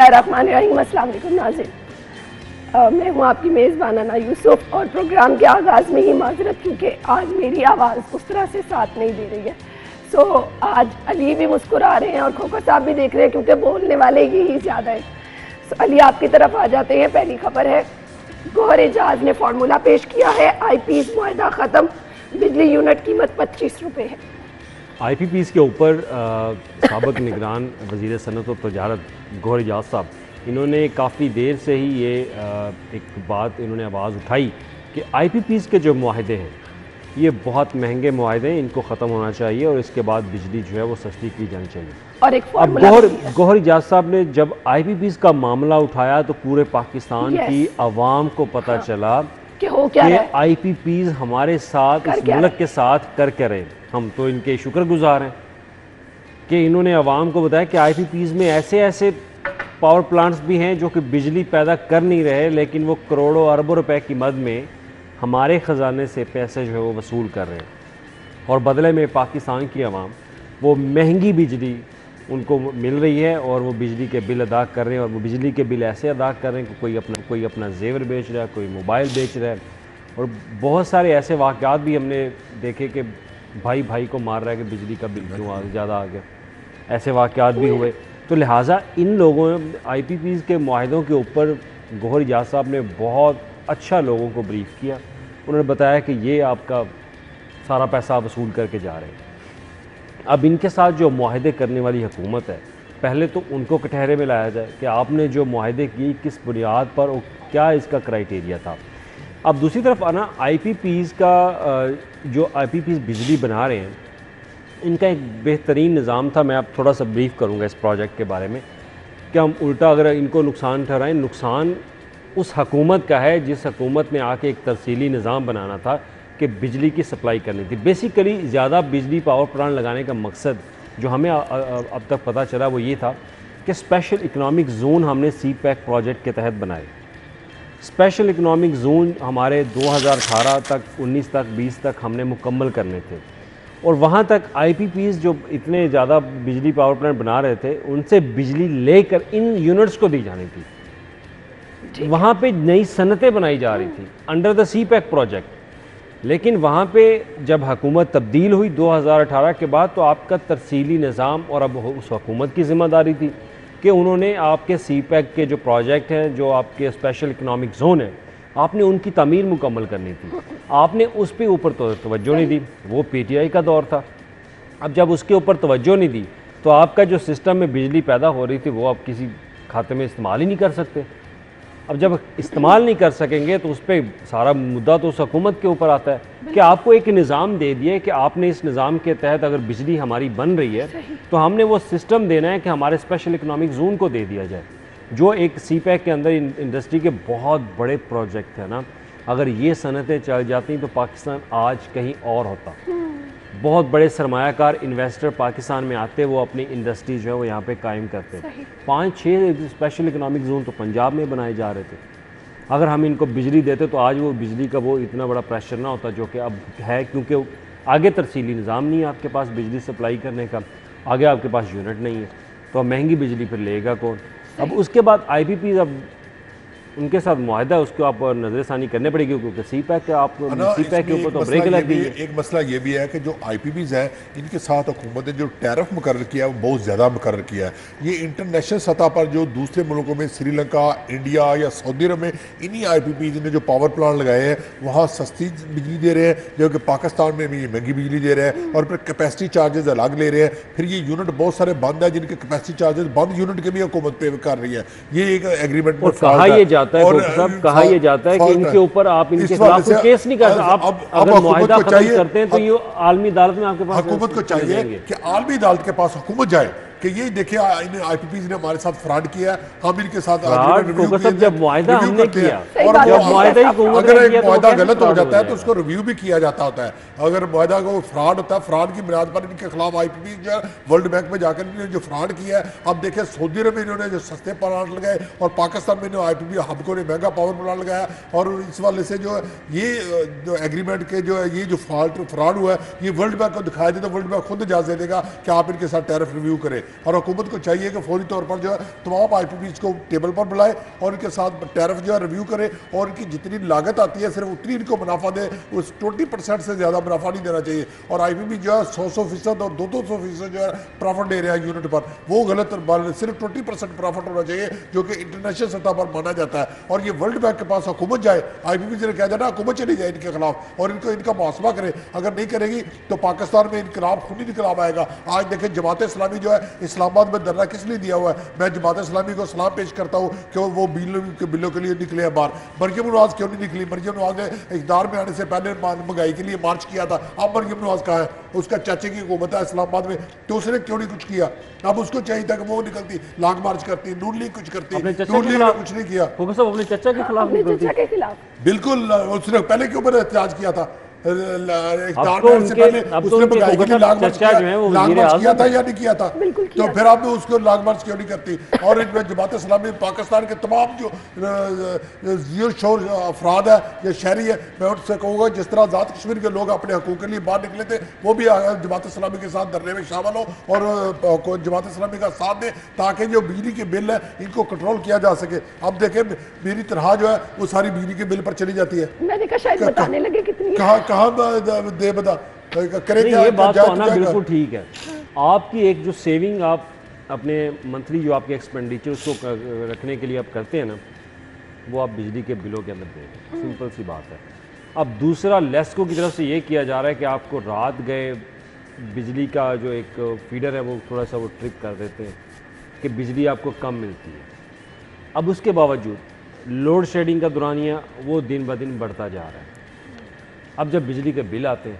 बिस्मिल्लाहिर्रहमानिर्रहीम। अस्सलाम वालेकुम नाज़रीन, मैं हूँ आपकी मेज़बाना यूसुफ और प्रोग्राम के आगाज़ में ही माजरत क्योंकि आज मेरी आवाज़ उस तरह से साथ नहीं दे रही है। सो आज अली भी मुस्कुरा रहे हैं और खोखर साहब भी देख रहे हैं क्योंकि बोलने वाले ही ज़्यादा हैं। सो अली आपकी तरफ आ जाते हैं। पहली खबर है, गौहर एजाज ने फार्मूला पेश किया है, IPs मुआहदा ख़त्म, बिजली यूनिट कीमत 25 रुपये है। IPPs के ऊपर साबिक़ निगरान वज़ीर सनअत और तजारत गौहर एजाज साहब, इन्होंने काफ़ी देर से ही ये एक बात इन्होंने आवाज़ उठाई कि IPPs के जो मुआहदे हैं ये बहुत महंगे मुआहदे हैं, इनको ख़त्म होना चाहिए और इसके बाद बिजली जो है वो सस्ती की जानी चाहिए। और एक अब गौहर एजाज साहब ने जब IPPs का मामला उठाया तो पूरे पाकिस्तान की आवाम को पता चला कि हो क्या है, IPPs हमारे साथ इस मुल्क के साथ कर क्या रहे। हम तो इनके शुक्रगुजार हैं कि इन्होंने आवाम को बताया कि IPPs में ऐसे ऐसे पावर प्लांट्स भी हैं जो कि बिजली पैदा कर नहीं रहे, लेकिन वो करोड़ों अरबों रुपए की मद में हमारे ख़जाने से पैसे जो है वो वसूल कर रहे हैं और बदले में पाकिस्तान की आवाम वो महंगी बिजली उनको मिल रही है और वो बिजली के बिल अदा कर रहे हैं। और वो बिजली के बिल ऐसे अदा कर रहे हैं कि कोई अपना जेवर बेच रहा है, कोई मोबाइल बेच रहा है। और बहुत सारे ऐसे वाक़यात भी हमने देखे कि भाई भाई को मार रहा है कि बिजली का बिल क्यों ज़्यादा आ गया, ऐसे वाक़यात भी हुए। तो लिहाजा इन लोगों IPPs के मुआहदों के ऊपर गौहर एजाज साहब ने बहुत अच्छा लोगों को ब्रीफ किया। उन्होंने बताया कि ये आपका सारा पैसा वसूल करके जा रहे हैं। अब इनके साथ जो मुआहदे करने वाली हुकूमत है, पहले तो उनको कटहरे में लाया जाए कि आपने जो मुआहदे किए किस बुनियाद पर और क्या इसका क्राइटेरिया था। अब दूसरी तरफ आना IPPs का जो IPPs बिजली बना रहे हैं, इनका एक बेहतरीन निज़ाम था। मैं अब थोड़ा सा ब्रीफ करूँगा इस प्रोजेक्ट के बारे में कि हम उल्टा अगर इनको नुकसान ठहराएं, नुकसान उस हकूमत का है जिस हकूमत ने आके एक तरसीली निज़ाम बनाना था कि बिजली की सप्लाई करनी थी। बेसिकली ज़्यादा बिजली पावर प्लांट लगाने का मकसद जो हमें अब तक पता चला वो ये था कि स्पेशल इकनॉमिक जोन हमने CPEC प्रोजेक्ट के तहत बनाए। स्पेशल इकनॉमिक जोन हमारे 2018 तक, 19 तक, 20 तक हमने मुकम्मल करने थे और वहाँ तक IPPs जो इतने ज़्यादा बिजली पावर प्लांट बना रहे थे उनसे बिजली लेकर इन यूनिट्स को दी जानी थी। वहाँ पे नई सनतें बनाई जा रही थी अंडर द CPEC प्रोजेक्ट। लेकिन वहाँ पे जब हुकूमत तब्दील हुई 2018 के बाद तो आपका तरसीली निज़ाम और अब उस हुकूमत की ज़िम्मेदारी थी कि उन्होंने आपके CPEC के जो प्रोजेक्ट हैं, जो आपके स्पेशल इकनॉमिक जोन है, आपने उनकी तमीर मुकम्मल करनी थी। आपने उस पर ऊपर तो तवज्जो नहीं दी, वो PTI का दौर था। अब जब उसके ऊपर तवज्जो नहीं दी तो आपका जो सिस्टम में बिजली पैदा हो रही थी वो आप किसी खाते में इस्तेमाल ही नहीं कर सकते। अब जब इस्तेमाल नहीं कर सकेंगे तो उस पर सारा मुद्दा तो उस हुकूमत के ऊपर आता है कि आपको एक निज़ाम दे दिए कि आपने इस निज़ाम के तहत अगर बिजली हमारी बन रही है तो हमने वो सिस्टम देना है कि हमारे स्पेशल इकनॉमिक जोन को दे दिया जाए, जो एक CPEC के अंदर इंडस्ट्री के बहुत बड़े प्रोजेक्ट है ना। अगर ये सनतें चल जाती तो पाकिस्तान आज कहीं और होता। बहुत बड़े सरमायाकार इन्वेस्टर पाकिस्तान में आते, वो अपनी इंडस्ट्री जो है वो यहाँ पे कायम करते। 5-6 स्पेशल इकनॉमिक जोन तो पंजाब में बनाए जा रहे थे। अगर हम इनको बिजली देते तो आज वो बिजली का वो इतना बड़ा प्रेशर ना होता जो कि अब है, क्योंकि आगे तरसीली निज़ाम नहीं है आपके पास बिजली सप्लाई करने का, आगे आपके पास यूनिट नहीं है, तो अब महंगी बिजली फिर लेगा कौन। अब उसके बाद IPPs अब उनके साथ मुआहदा उसको आप नजरसानी करने पड़ेगी क्योंकि CPEC के ऊपर तो ब्रेक लग गई है। एक मसला ये भी है कि जो IPPs हैं इनके साथ हुकूमत ने जो टैरिफ मुकर्रर किया है वो बहुत ज़्यादा मुकर्रर किया है। ये इंटरनेशनल सतह पर जो दूसरे मुल्कों में श्रीलंका, इंडिया या सऊदी अरब में इन्हीं IPPs ने जो पावर प्लांट लगाए हैं वहाँ सस्ती बिजली दे रहे हैं, जो कि पाकिस्तान में भी महंगी बिजली दे रहे हैं और फिर कैपेसिटी चार्जेस अलग ले रहे हैं। फिर ये यूनिट बहुत सारे बंद है जिनके कैपेसिटी चार्जेस बंद यूनिट के भी हुकूमत पे कर रही है। ये एक एग्रीमेंट और सब कहा यह जाता है कि इनके ऊपर आप इनके खिलाफ कोई केस नहीं कर सकते। आप अगर मुआहदा खत्म करते हैं तो ये आलमी अदालत में आपके पास हुकूमत को चाहिए कि आलमी अदालत के पास हुकूमत जाए कि ये देखिए इन IPPs ने हमारे साथ फ्रॉड किया है, हम इनके साथ जब मुआहदा हमने किया और अगर एक मुआहदा गलत हो जाता है तो उसको रिव्यू भी किया जाता होता है। अगर मुआहदा को फ्रॉड होता है, फ्रॉड की बुनियाद पर इनके खिलाफ IPPs जो है वर्ल्ड बैंक में जाकर इन्होंने जो फ्रॉड किया है, अब देखिए सऊदी अरब में इन्होंने जो सस्ते प्लांट लगाए और पाकिस्तान में IPP हमको ने महंगा पावर प्लांट लगाया। और इस वाले से जो ये जो एग्रीमेंट के जो ये जो फ्रॉड हुआ है ये वर्ल्ड बैंक को दिखाया दे तो वर्ल्ड बैंक खुद इजाजत देगा कि आप इनके साथ टैरिफ रिव्यू करें। और हुकूमत को चाहिए कि फौरी तौर पर जो है तमाम IPPs को टेबल पर बुलाए और इनके साथ टैरिफ जो है रिव्यू करे और इनकी जितनी लागत आती है सिर्फ उतनी इनको मुनाफा दे, उस 20% से ज़्यादा मुनाफा नहीं देना चाहिए। और IPP जो है 100% और 200% जो है प्रॉफिट दे रहे हैं यूनिट पर, वो गलत सिर्फ 20% प्रॉफिट होना चाहिए जो कि इंटरनेशनल सतह पर माना जाता है। और ये वर्ल्ड बैंक के पास हुकूमत जाए, IPP से कहा जाए ना हुकूमत चली जाए इनके खिलाफ और इनको इनका मुहासबा करे, अगर नहीं करेगी तो पाकिस्तान में इनकलाब खूनी इनकलाब आएगा। आज देखें जमात इस्लामी जो है इस्लामाबाद में धरना किस लिए दिया हुआ है, मैं जमात इस्लामी को सलाम पेश करता हूँ कि वो बिलों के लिए निकले हैं बाहर। मरियम नवाज क्यों नहीं निकली? मरियम नवाज ने इक़्तिदार में आने से पहले महंगाई के लिए मार्च किया था, अब मरियम नवाज कहाँ है? उसका चाचे की हुकूमत है इस्लामाबाद में, तो उसने क्यों नहीं कुछ किया? अब उसको चाहिए था कि वो निकलती, लॉन्ग मार्च करती, नून लीग कुछ करती, नून लीग ने कुछ नहीं किया। अपने चचा के खिलाफ बिल्कुल, उसने पहले क्यों मैंने एहतजाज किया था? अब तो उनके चचा जो है वो किया था या नहीं किया था? तो फिर आपने उसको लॉन्ग मार्च क्यों नहीं करती? और इनमें जमात इस्लामी पाकिस्तान के तमाम जो शोर अफराद है या शहरी है, मैं उनसे कहूँगा जिस तरह आज़ाद कश्मीर के लोग अपने हकूक़ के लिए बाहर निकले थे, वो भी जमात इस्लामी के साथ धरने में शामिल हो और जमात इस्लामी का साथ दें ताकि जो बिजली के बिल है इनको कंट्रोल किया जा सके। अब देखें मेरी तनख्वाह जो है वो सारी बिजली के बिल पर चली जाती है। मैंने कहा शायद बताने लगे कितनी कहाँ दे बता करें क्या? ये बात तो आना बिल्कुल ठीक है। आपकी एक जो सेविंग आप अपने मंथली जो आपके एक्सपेंडिचर उसको रखने के लिए आप करते हैं ना, वो आप बिजली के बिलों के अंदर दें, सिंपल सी बात है। अब दूसरा लेस्को की तरफ से ये किया जा रहा है कि आपको रात गए बिजली का जो एक फीडर है वो थोड़ा सा वो ट्रिक कर देते हैं कि बिजली आपको कम मिलती है। अब उसके बावजूद लोड शेडिंग का दुरानिया वो दिन ब दिन बढ़ता जा रहा है। अब जब बिजली के बिल आते हैं,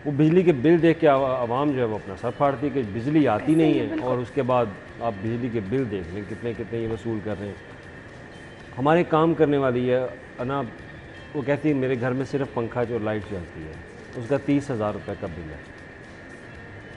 वो बिजली के बिल देख के आवाम जो है वो अपना सर फाड़ती है कि बिजली आती नहीं है, और उसके बाद आप बिजली के बिल देख लें कितने कितने ये वसूल कर रहे हैं। हमारे काम करने वाली है अना, वो कहती है मेरे घर में सिर्फ पंखा जो लाइट चलती है उसका 30,000 रुपये का बिल है।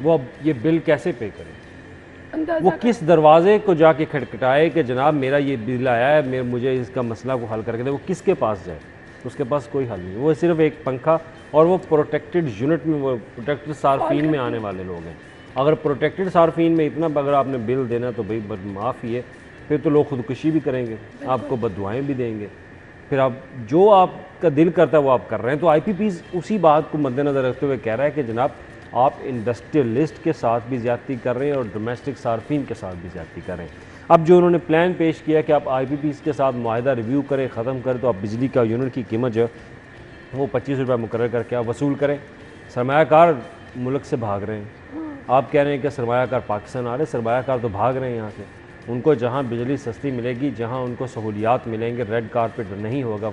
वो अब ये बिल कैसे पे करें? वो किस दरवाजे को जाके खटखटाए कि जनाब मेरा ये बिल आया है, मुझे इसका मसला को हल करके दे? वो किसके पास जाए? उसके पास कोई हल नहीं। वो सिर्फ एक पंखा, और वो प्रोटेक्टेड यूनिट में, वो प्रोटेक्टेड सार्फिन में आने वाले लोग हैं। अगर प्रोटेक्टेड सार्फिन में इतना अगर आपने बिल देना तो भाई माफ़ ही है, फिर तो लोग खुदकुशी भी करेंगे, आपको बददुआएं भी देंगे, फिर आप जो आपका दिल करता है वो आप कर रहे हैं। तो IPPs उसी बात को मद्देनज़र रखते हुए कह रहा है कि जनाब आप इंडस्ट्रियलिस्ट के साथ भी ज़्यादती कर रहे हैं और डोमेस्टिक सार्फिन के साथ भी ज़्यादती कर रहे हैं। अब जो उन्होंने प्लान पेश किया कि आप IPPs के साथ मुआहदा रिव्यू करें, ख़त्म करें, तो आप बिजली का यूनिट की कीमत जो है वो 25 रुपये मुकर्रर करके आप वसूल करें। सरमायाकार मुल्क से भाग रहे हैं, आप कह रहे हैं कि सरमायाकार पाकिस्तान आ रहे हैं, सरमायाकार तो भाग रहे हैं यहाँ से। उनको जहाँ बिजली सस्ती मिलेगी, जहाँ उनको सहूलियात मिलेंगे, रेड कारपेट नहीं होगा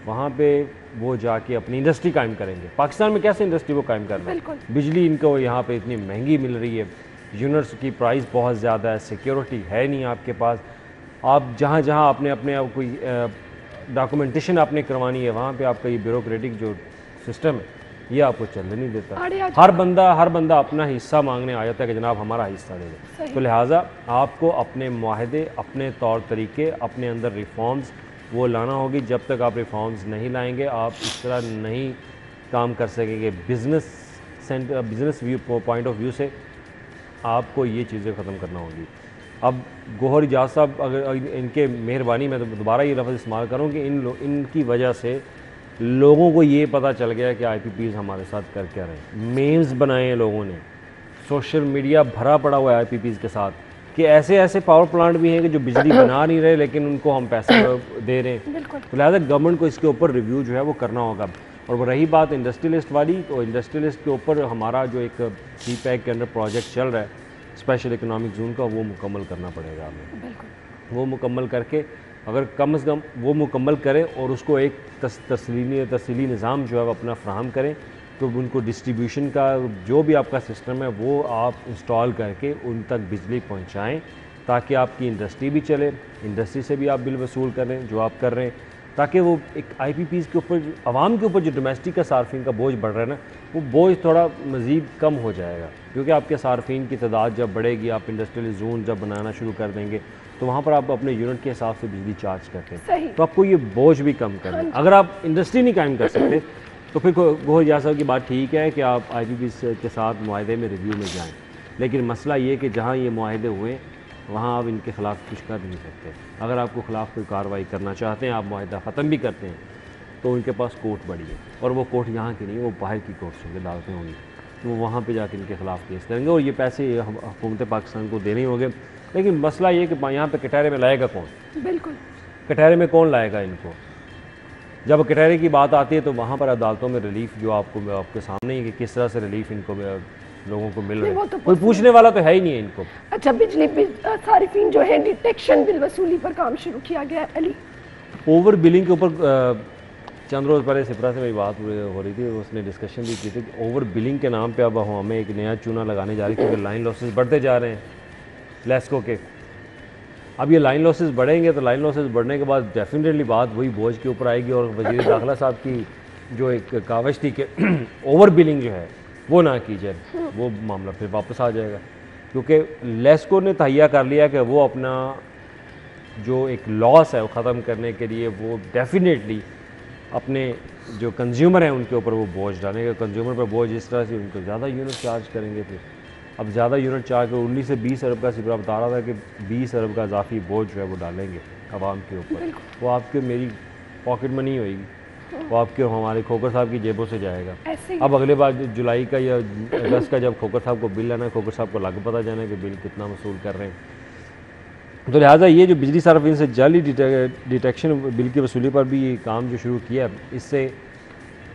वहाँ पे वो जाके अपनी इंडस्ट्री कायम करेंगे। पाकिस्तान में कैसे इंडस्ट्री वो कायम कर रहे हैं? बिजली इनको यहाँ पे इतनी महंगी मिल रही है, यूनिट्स की प्राइस बहुत ज़्यादा है, सिक्योरिटी है नहीं आपके पास। आप जहाँ जहाँ आपने अपने कोई डॉक्यूमेंटेशन आपने करवानी है, वहाँ पे आपका ये ब्यूरोक्रेटिक जो सिस्टम है ये आपको चलने नहीं देता। हर बंदा अपना हिस्सा मांगने आ जाता है कि जनाब हमारा हिस्सा दे दो। तो लिहाजा आपको अपने मुआहदे, अपने तौर तरीके, अपने अंदर रिफॉर्म्स वो लाना होगी। जब तक आप रिफॉर्म्स नहीं लाएंगे आप इस तरह नहीं काम कर सकेंगे। Business view point of view से आपको ये चीज़ें ख़त्म करना होगी। अब गौहर इजाज़ साहब, अगर इनके मेहरबानी, मैं तो दोबारा ये लफ्ज़ इस्तेमाल करूँ कि इनकी वजह से लोगों को ये पता चल गया कि IPPs हमारे साथ कर क्या रहे। मेम्स बनाए हैं लोगों ने, सोशल मीडिया भरा पड़ा हुआ है IPPs के साथ कि ऐसे ऐसे पावर प्लांट भी हैं कि जो बिजली बना नहीं रहे लेकिन उनको हम पैसा दे रहे हैं। तो लिहाजा गवर्नमेंट को इसके ऊपर रिव्यू जो है वो करना होगा। और वो रही बात इंडस्ट्रियलिस्ट वाली, तो इंडस्ट्रियलिस्ट के ऊपर हमारा जो एक CPEC के अंडर प्रोजेक्ट चल रहा है स्पेशल इकोनॉमिक जोन का, वो मुकम्मल करना पड़ेगा हमें। वो मुकम्मल करके अगर कम से कम वो मुकम्मल करें और उसको एक तस्लीली निज़ाम जो है वो अपना फ्राहम करें, तो उनको डिस्ट्रीब्यूशन का जो भी आपका सिस्टम है वो आप इंस्टॉल करके उन तक बिजली पहुंचाएं, ताकि आपकी इंडस्ट्री भी चले, इंडस्ट्री से भी आप बिल वसूल करें जो आप कर रहे हैं, ताकि वो एक IPPs के ऊपर, आवाम के ऊपर जो डोमेस्टिक का सार्फिन का बोझ बढ़ रहा है ना, वो बोझ थोड़ा मज़ीद कम हो जाएगा। क्योंकि आपके सार्फिन की तादाद जब बढ़ेगी, आप इंडस्ट्रियल जोन जब बनाना शुरू कर देंगे, तो वहाँ पर आप अपने यूनिट के हिसाब से बिजली चार्ज करते हैं, तो आपको ये बोझ भी कम करना है। अगर आप इंडस्ट्री नहीं कायम कर सकते तो फिर गौहर इजाज़ साहब की बात ठीक है कि आप IPPs के साथ मुआहदे में रिव्यू में जाएँ, लेकिन मसला ये कि जहाँ ये मुआहदे हुए वहाँ आप इनके ख़िलाफ़ कुछ कर नहीं सकते। अगर आपको ख़िलाफ़ कोई कार्रवाई करना चाहते हैं, आप मुआहदा ख़त्म भी करते हैं, तो उनके पास कोर्ट बड़ी है, और वो कोर्ट यहाँ की नहीं, वो बाहर की कोर्ट होंगे, अदालतें होंगी, तो वो वहाँ पे जाके इनके ख़िलाफ़ केस करेंगे और ये पैसे हुकूमत पाकिस्तान को देने होंगे। लेकिन मसला ये कि यहाँ पे कटहरे में लाएगा कौन? बिल्कुल, कटहरे में कौन लाएगा इनको? जब कटहरे की बात आती है तो वहाँ पर अदालतों में रिलीफ जो आपके सामने ही कि किस तरह से रिलीफ इनको लोगों को मिल रहा है, तो कोई पूछने वाला तो है ही नहीं है इनको। अच्छा, बिजली सारिफीन जो है डिटेक्शन बिल वसूली पर काम शुरू किया गया है अली। ओवर बिलिंग के ऊपर चंद रोज़ पहले सिपरा से मेरी बात हो रही थी, उसने डिस्कशन भी की थी कि ओवर बिलिंग के नाम पे अब हमें एक नया चूना लगाने जा रही है, क्योंकि लाइन लॉसेस बढ़ते जा रहे हैं लेस्को के। अब ये लाइन लॉसेस बढ़ेंगे तो लाइन लॉसेस बढ़ने के बाद डेफिनेटली बात वही बोझ के ऊपर आएगी, और वज़ीर दाखिला साहब की जो एक कावश थी कि ओवर बिलिंग जो है वो ना की जाए, वो मामला फिर वापस आ जाएगा, क्योंकि लेस्को ने तहैया कर लिया कि वो अपना जो एक लॉस है वो ख़त्म करने के लिए वो डेफिनेटली अपने जो कंज्यूमर हैं उनके ऊपर वो बोझ डालेंगे। कंज्यूमर पर बोझ इस तरह से उनको ज़्यादा यूनिट चार्ज करेंगे। फिर अब ज़्यादा यूनिट चार्ज कर 19 से 20 अरब का सिपरा बता रहा था कि 20 अरब का इजाफी बोझ जो है वो डालेंगे आवाम के ऊपर। वो आपके मेरी पॉकेट मनी होएगी, वो आपके हमारे खोकर साहब की जेबों से जाएगा। अब अगले बार जुलाई का या अगस्त का जब खोकर साहब को बिल आना, खोकर साहब को लग पता जाना कि बिल कितना वसूल कर रहे हैं। तो लिहाजा ये जो बिजली सार्फिन से जाली डिटेक्शन बिल की वसूली पर भी ये काम जो शुरू किया, इससे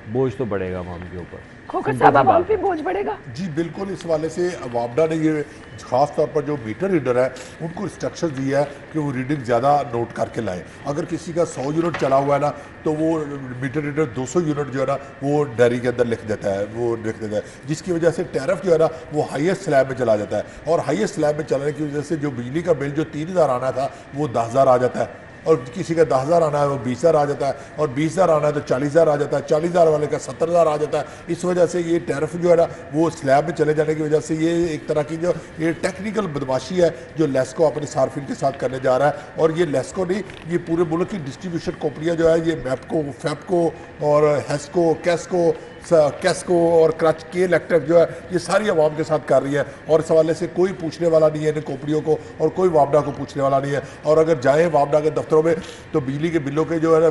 बोझ तो बढ़ेगा आवाम के ऊपर। खोकर साहब आवाम पे बोझ बढ़ेगा? जी बिल्कुल, इस वाले से वापडा ने ये खास तौर पर जो मीटर रीडर है उनको इंस्ट्रक्शन दिया है कि वो रीडिंग ज़्यादा नोट करके लाएं। अगर किसी का 100 यूनिट चला हुआ है ना, तो वो मीटर रीडर 200 यूनिट जो है ना वो डायरी के अंदर लिख देता है, जिसकी वजह से टैरिफ जो है ना वो हाईएस्ट स्लैब में चला जाता है, और हाईएस्ट स्लैब में चलाने की वजह से जो बिजली का बिल जो 3000 आना था वो 10,000 आ जाता है, और किसी का 10,000 आना है वो 20,000 आ जाता है, और 20,000 आना है तो 40,000 आ जाता है, 40,000 वाले का 70,000 आ जाता है। इस वजह से ये टैरिफ जो है ना वो स्लैब में चले जाने की वजह से ये एक तरह की जो ये टेक्निकल बदमाशी है जो लेस्को अपने सार्फिन के साथ करने जा रहा है। और ये लेस्को नहीं, ये पूरे मुल्क की डिस्ट्रीब्यूशन कंपनियाँ जो है, ये मैपको, फैपको और हेस्को, कैस्को और क्रच के इलेक्ट्रिक जो है, ये सारी आवाम के साथ कर रही है, और इस हवाले से कोई पूछने वाला नहीं है इन कंपनियों को, और कोई वापडा को पूछने वाला नहीं है। और अगर जाएँ वापडा के दफ्तरों में तो बिजली के बिलों के जो है ना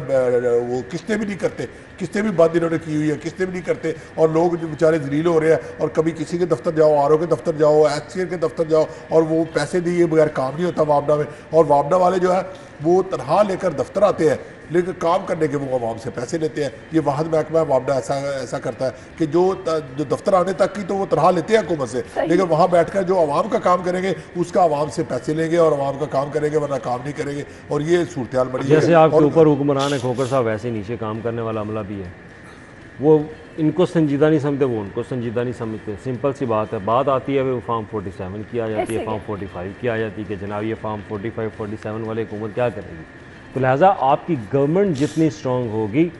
वो किस्तें भी नहीं करते, किस्तें भी बंद इन्होंने की हुई है, किस्तें भी नहीं करते, और लोग जो बेचारे जलील हो रहे हैं। और कभी किसी के दफ्तर जाओ, आर ओ के दफ्तर जाओ, HCL के दफ्तर जाओ, और वो पैसे दिए बगैर काम नहीं होता वापडा में। और वापडा वाले जो है वो तनख्वाह लेकर दफ्तर आते हैं, लेकिन काम करने के वो आवाम से पैसे लेते हैं। ये वाहद महकमा वापडा ऐसा करता है कि जो दफ्तर आने तक की तो वो तनख्वाह लेते हैं हुकूमत से, लेकिन वहाँ बैठकर जो आवाम का काम करेंगे उसका आवाम से पैसे लेंगे और आवाम का काम करेंगे, वरना काम नहीं करेंगे। और ये सूरत हाल बड़ी जैसे आपके ऊपर हुक्मरान है खोकर साहब, वैसे नीचे काम करने वाला अमला भी है। वो इनको संजीदा नहीं समझते, वो उनको संजीदा नहीं समझते। सिंपल सी बात है, बात आती है वो फॉर्म 47 की आ जाती है, फॉर्म 45 की आ जाती है कि जनाब ये फॉर्म 45, 47 वाले हुकूमत क्या करेगी। तो लिहाजा आपकी गवर्नमेंट जितनी स्ट्रॉन्ग होगी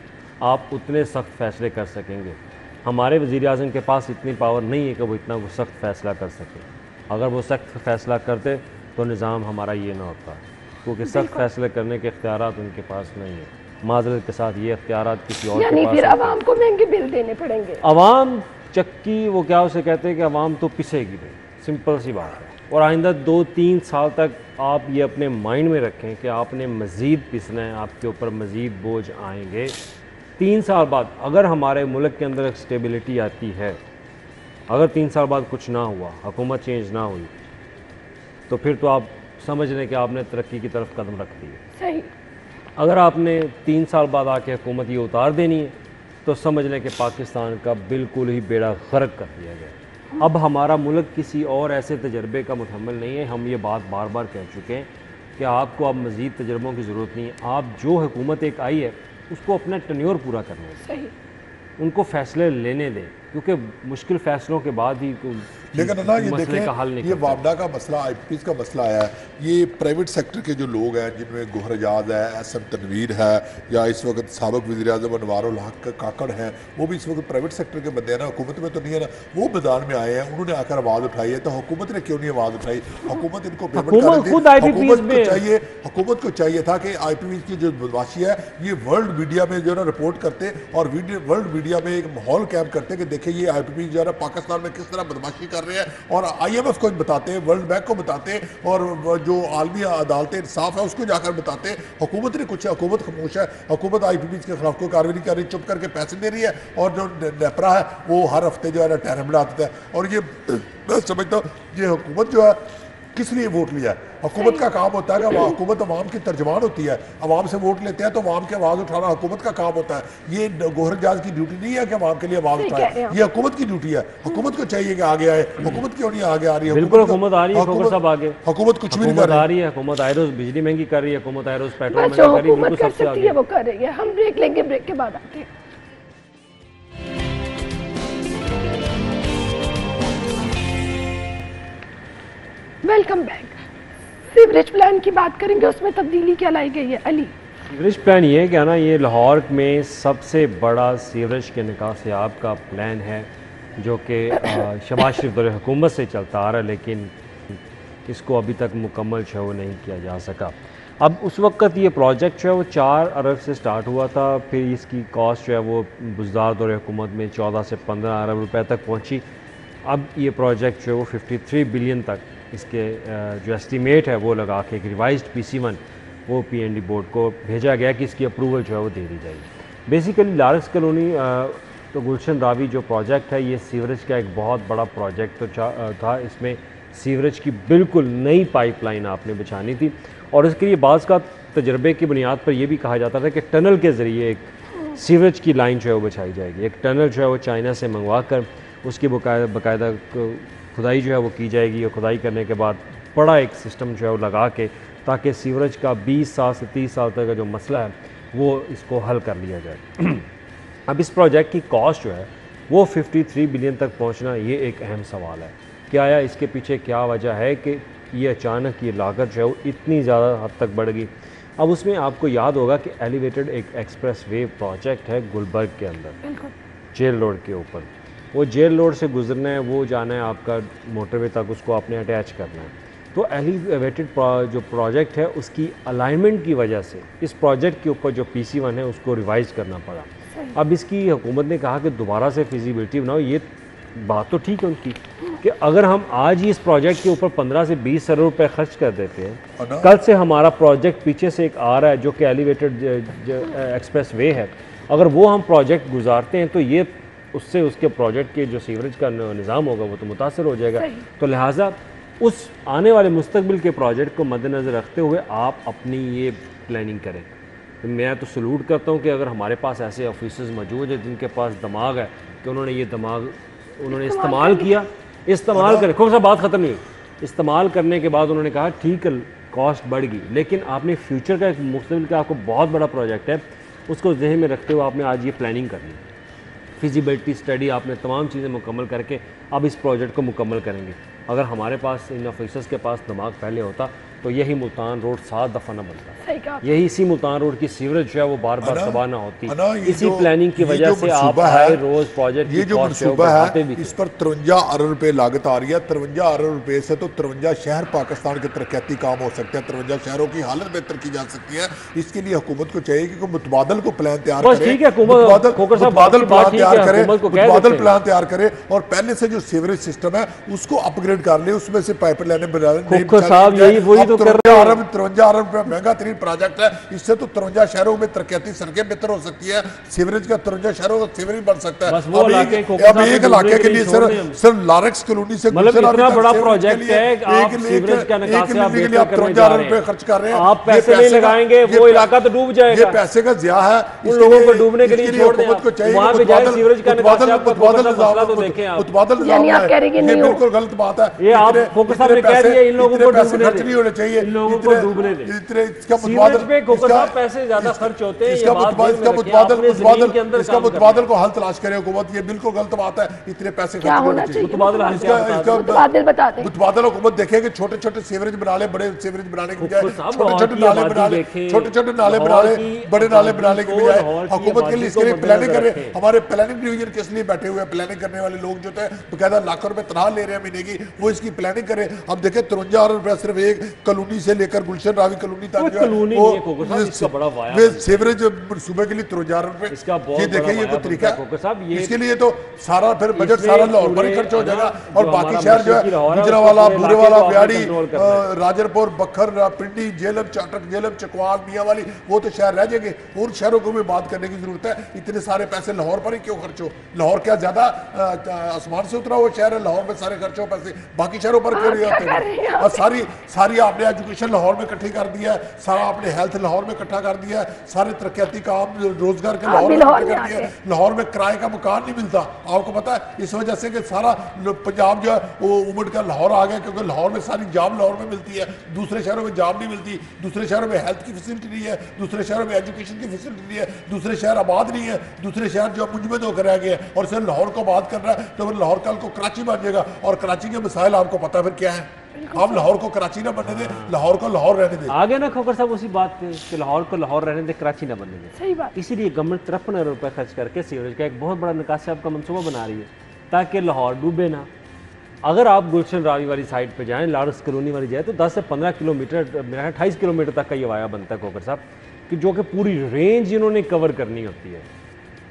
आप उतने सख्त फैसले कर सकेंगे। हमारे वज़ीर आज़म के पास इतनी पावर नहीं है कि वो इतना सख्त फ़ैसला कर सके। अगर वो सख्त फ़ैसला करते तो निज़ाम हमारा ये ना होता, क्योंकि सख्त फैसले करने के इख्तियारात उनके पास नहीं है। माजरत के साथ ये इख्तियारात किसी और के पास, फिर आवाम को महंगे बिल देने पड़ेंगे। आवाम चक्की वो क्या उसे कहते हैं कि आवाम तो पिसेगी नहीं, सिंपल सी बात है। और आइंदा 2-3 साल तक आप ये अपने माइंड में रखें कि आपने मज़ीद पिसना है, आपके ऊपर मज़ीद बोझ आएंगे। 3 साल बाद अगर हमारे मुल्क के अंदर स्टेबिलिटी आती है, अगर 3 साल बाद कुछ ना हुआ, हुकूमत चेंज ना हुई, तो फिर तो आप समझ लें कि आपने तरक्की की तरफ कदम रख दिए। सही। अगर आपने 3 साल बाद आके हुकूमत ये उतार देनी है तो समझ लें कि पाकिस्तान का बिल्कुल ही बेड़ा गर्क कर दिया गया। अब हमारा मुल्क किसी और ऐसे तजर्बे का मुतहम्मिल नहीं है। हम ये बात बार बार कह चुके हैं कि आपको अब मज़ीद तजर्बों की ज़रूरत नहीं है। आप जो हुकूमत एक आई है उसको अपना टेन्योर पूरा करने दें, सही, उनको फ़ैसले लेने दें, क्योंकि मुश्किल फ़ैसलों के बाद ही लेकिन ना ये मसले का हल देखें, नहीं ये वापडा का मसला, IPPs का मसला आया है, ये प्राइवेट सेक्टर के जो लोग हैं जिनमें गोहर एजाज है, SM तनवीर है, या इस वक्त साबिक वज़ीर आज़म अनवारुल हक काकड़ हैं, वो भी इस वक्त प्राइवेट सेक्टर के बंदे हैं ना, हुकूमत में तो नहीं है ना। वो मैदान में आए हैं, उन्होंने आकर आवाज़ उठाई है, तो हुकूमत ने क्यों नहीं आवाज़ उठाई? हुकूमत इनको पेमेंट कर रही थी। हुकूमत को चाहिए था कि IPPs की जो बदमाशी है ये वर्ल्ड मीडिया में जो है ना रिपोर्ट करते, और वर्ल्ड मीडिया में एक माहौल कैद करते कि देखें ये IPP जो है ना पाकिस्तान में किस तरह बदमाशी कर रहे हैं, और IMF को बताते हैं, वर्ल्ड बैंक को बताते हैं, और जो आलमी अदालत इंसाफ है उसको जाकर बताते हैं। हुकूमत ने कुछ, हुकूमत खामोश है, हुकूमत IPP के खिलाफ कोई कार्रवाई नहीं कर रही, चुप करके पैसे दे रही है, और जो नेपरा है वो हर हफ्ते जो है ना टैरिफ बढ़ा देता है। और ये मैं समझता हूँ ये हुकूमत जो है किस लिए वोट लिया है? हुकूमत का काम होता है कि हुकूमत अवाम की तर्जमान होती है, अवाम से वोट लेते हैं तो अवाम की आवाज़ उठाना हुकूमत का काम होता है। ये गौहर जाज की ड्यूटी नहीं है कि अवाम के लिए आवाज़ उठाए, ये हुकूमत की ड्यूटी है। हुकूमत को चाहिए कि आगे आए। हुकूमत क्यों नहीं आगे आ रही है? बिल्कुल हुकूमत आ रही है, फोकस सब आगे, हुकूमत कुछ भी नहीं कर आ रही है। हुकूमत आए रोज बिजली महंगी कर रही है, हुकूमत आए रोज पेट्रोल बस महंगा जो कर रही है, हुकूमत बिल्कुल कर सबसे सकती है आगे। वो कर रही है। हम ब्रेक लेंगे, ब्रेक के बाद आते हैं। Welcome back. सीवरेज प्लान की बात करेंगे, उसमें तब्दीली क्या लाई गई है अली? सीवरेज प्लान ये है कि ना ये लाहौर में सबसे बड़ा सीवरेज के निकासियाब का प्लान है, जो कि शहबाज शरीफ दौर हुकूमत से चलता आ रहा है, लेकिन इसको अभी तक मुकम्मल जो है वो नहीं किया जा सका। अब उस वक्त ये प्रोजेक्ट जो है वो 4 अरब से स्टार्ट हुआ था, फिर इसकी कॉस्ट जो है वो बुज़दार दौर हुकूमत में 14 से 15 अरब रुपए तक पहुँची। अब ये प्रोजेक्ट जो है वो 53 बिलियन तक इसके जो एस्टीमेट है वो लगा के एक रिवाइज्ड PC1 वो PND बोर्ड को भेजा गया कि इसकी अप्रूवल जो है वो दे दी जाएगी। बेसिकली लारक्स कॉलोनी तो गुलशन रावी जो प्रोजेक्ट है ये सीवरेज का एक बहुत बड़ा प्रोजेक्ट तो था। इसमें सीवरेज की बिल्कुल नई पाइपलाइन आपने बिछानी थी, और इसके लिए बाज़ का तजर्बे की बुनियाद पर यह भी कहा जाता था कि टनल के ज़रिए एक सीवरेज की लाइन जो है वो बिछाई जाएगी। एक टनल जो है वो चाइना से मंगवा कर उसकी बाकायदा खुदाई जो है वो की जाएगी, और खुदाई करने के बाद बड़ा एक सिस्टम जो है वो लगा के ताकि सीवरेज का 20 साल से 30 साल तक का जो मसला है वो इसको हल कर लिया जाए। अब इस प्रोजेक्ट की कॉस्ट जो है वो 53 बिलियन तक पहुंचना ये एक अहम सवाल है। क्या आया इसके पीछे क्या वजह है कि ये अचानक ये लागत जो है वो इतनी ज़्यादा हद तक बढ़ गई? अब उसमें आपको याद होगा कि एलिवेटेड एक एक्सप्रेस वे प्रोजेक्ट है गुलबर्ग के अंदर, जेल रोड के ऊपर। वो जेल रोड से गुजरना है, वो जाना है आपका मोटरवे तक, उसको आपने अटैच करना है। तो एलिवेटेड जो प्रोजेक्ट है उसकी अलाइनमेंट की वजह से इस प्रोजेक्ट के ऊपर जो PC1 है उसको रिवाइज करना पड़ा। अब इसकी हुकूमत ने कहा कि दोबारा से फिजिबिलिटी बनाओ। ये बात तो ठीक है उनकी कि अगर हम आज ही इस प्रोजेक्ट के ऊपर 15 से 20 अरब रुपए खर्च कर देते हैं, कल से हमारा प्रोजेक्ट पीछे से एक आ रहा है जो कि एलिवेटेड एक्सप्रेस वे है, अगर वो हम प्रोजेक्ट गुजारते हैं तो ये उससे उसके प्रोजेक्ट के जो सीवरेज का निज़ाम होगा वो तो मुतासर हो जाएगा। तो लिहाजा उस आने वाले मुस्तकबिल के प्रोजेक्ट को मद्देनज़र रखते हुए आप अपनी ये प्लानिंग करें। तो मैं तो सलूट करता हूँ कि अगर हमारे पास ऐसे ऑफिसर्स मौजूद हैं जिनके पास दिमाग है कि उन्होंने ये दिमाग इस्तेमाल किया, इस्तेमाल करें। खूब सा बात ख़त्म नहीं हुई। इस्तेमाल करने के बाद उन्होंने कहा ठीक है कॉस्ट बढ़ गई, लेकिन आपने फ्यूचर का एक मुस्तकबिल का आपको बहुत बड़ा प्रोजेक्ट है, उसको जहन में रखते हुए आपने आज ये प्लानिंग करनी है। फिजिबिलिटी स्टडी आपने तमाम चीज़ें मुकम्मल करके अब इस प्रोजेक्ट को मुकम्मल करेंगे। अगर हमारे पास इन ऑफिसर्स के पास दिमाग पहले होता तो यही मुल्तान रोड 7 दफ़ा न बनता, यही इसी मुल्तान रोड की सीवरेज जो है वो बार बार तबाह ना होती। इसी प्लानिंग की वजह से आप आए रोज प्रोजेक्ट ये जो मनसूबा है इस पर 53 अरब रुपए लागत आ रही है। 53 अरब रुपए से तो 53 शहर पाकिस्तान के तरक्याती काम हो सकते हैं, 53 शहरों की हालत बेहतर की जा सकती है। इसके लिए हुकूमत को चाहिए कि मुतबादल को प्लान तैयार करे, मुतबादल प्लान तैयार करे, मुतबादल प्लान तैयार करे, और पहले से जो सीवरेज सिस्टम है उसको अपग्रेड कर ले, उसमें से पाइप लाइनें बना ले। 53 अरब रुपया महंगा तरीन प्रोजेक्ट है। इससे तो 53 शहरों में तरक्याती सड़कें बेहतर हो सकती है, सीवरेज का 53 शहरों का सीवरेज बन सकता है। अब एक इलाके के लिए सिर्फ लारक्स कॉलोनी से इतना बड़ा प्रोजेक्ट है, आप सीवरेज का निकासिया बेहतर करने जा रहे हैं, खर्च कर रहे हैं, आप पैसे नहीं लगाएंगे वो इलाका तो डूब जाएगा। ये पैसे का ज़िया है, उन लोगों को डूबने के लिए छोड़ दें। हुकूमत को चाहिए वहां पे जाए सीवरेज का निकासिया का मसला तो देखें आप। उत्पादन ये बिल्कुल गलत बात है। ये आप फोकस साहब ने कह दिया इन लोगों को खर्च नहीं होने चाहिए, इन लोगों को डूबने दें। सीवरेज पे पैसे ज्यादा खर्च होते हैं, इसका मुतबादल को हल तलाश करे हुकूमत। ये बिल्कुल गलत बात है, इतने पैसे क्या होना चाहिए? मुतबादल हुकूमत देखे कि छोटे छोटे सीवरेज बना ले, बड़े सीवरेज बनाने की बजाय छोटे छोटे नाले बना ले, छोटे छोटे नाले बना ले, बड़े नाले बनाने की बजाय हुकूमत के लिए इसके लिए प्लानिंग करे। हमारे प्लानिंग डिवीजन किस लिए बैठे हुए हैं? प्लानिंग करने वाले लोग जो थे बकायदा लाखों रुपए तनख्वाह ले रहे हैं महीने की, वो इसकी प्लानिंग करे। अब देखे 53 अरब रुपया सिर्फ एक कॉलोनी से लेकर गुलशन रावी कॉलोनी तक जो कॉलोनी है वो सीवरेज सूबे के लिए तरोजार रुपए, ये देखें ये कोई तरीका है। इसके लिए तो सारा फिर बजट सारा लाहौर पर ही खर्च हो जाएगा, और बाकी शहर जो है गुजरांवाला, बूरेवाला, ब्याड़ी, राजरपुर, बखर, पिंडी, जेलम, चाटक, जेलम, चकवाल, मियांवाली, वो तो शहर रह जाएंगे। और शहरों को भी बात करने की जरूरत है। इतने सारे पैसे लाहौर पर ही क्यों खर्च हो? लाहौर क्या ज्यादा आसमान से उतरा हुआ शहर है? लाहौर में सारे खर्च हो पैसे, बाकी शहरों पर क्यों नहीं आते? और सारी आपने एजुकेशन लाहौर में इकट्ठी कर दिया है, सारा आपने हेल्थ लाहौर में इकट्ठा कर दिया है, सारे तरक्याती काम रोजगार के लाहौर में इकट्ठे कर दिया है। लाहौर में किराए का मकान नहीं मिलता, आपको पता है, इस वजह से कि सारा पंजाब जो है वो उमड़ कर लाहौर आ गया, क्योंकि लाहौर में सारी जॉब लाहौर में मिलती है, दूसरे शहरों में जॉब नहीं मिलती, दूसरे शहरों में हेल्थ की फैसिलिटी नहीं है, दूसरे शहरों में एजुकेशन की फैसिलिटी नहीं है, दूसरे शहर आबाद नहीं है, दूसरे शहर जो मुंजमद होकर रह गए हैं। और सिर्फ लाहौर को बात कर रहा है तो फिर लाहौर कल को कराची बन जाएगा, और कराची के मसाइल आपको पता फिर क्या है। आप लाहौर को कराची ना बनने दे, लाहौर को लाहौर रहने दे। आगे ना खोकर साहब उसी बात पे कि लाहौर को लाहौर रहने दे, कराची ना बनने दे। सही बात। इसीलिए गवर्नमेंट 53 अरब रुपए खर्च करके सीवरेज का एक बहुत बड़ा निकासी का मंसूबा बना रही है, ताकि लाहौर डूबे ना। अगर आप गुलशन रावी वाली साइड पे जाएं, लारस कॉलोनी वाली जाए, तो 10 से 15 किलोमीटर, मेरा 28 किलोमीटर तक का ये वाया बनता है खोकर साहब, कि जो कि पूरी रेंज इन्होंने कवर करनी होती है।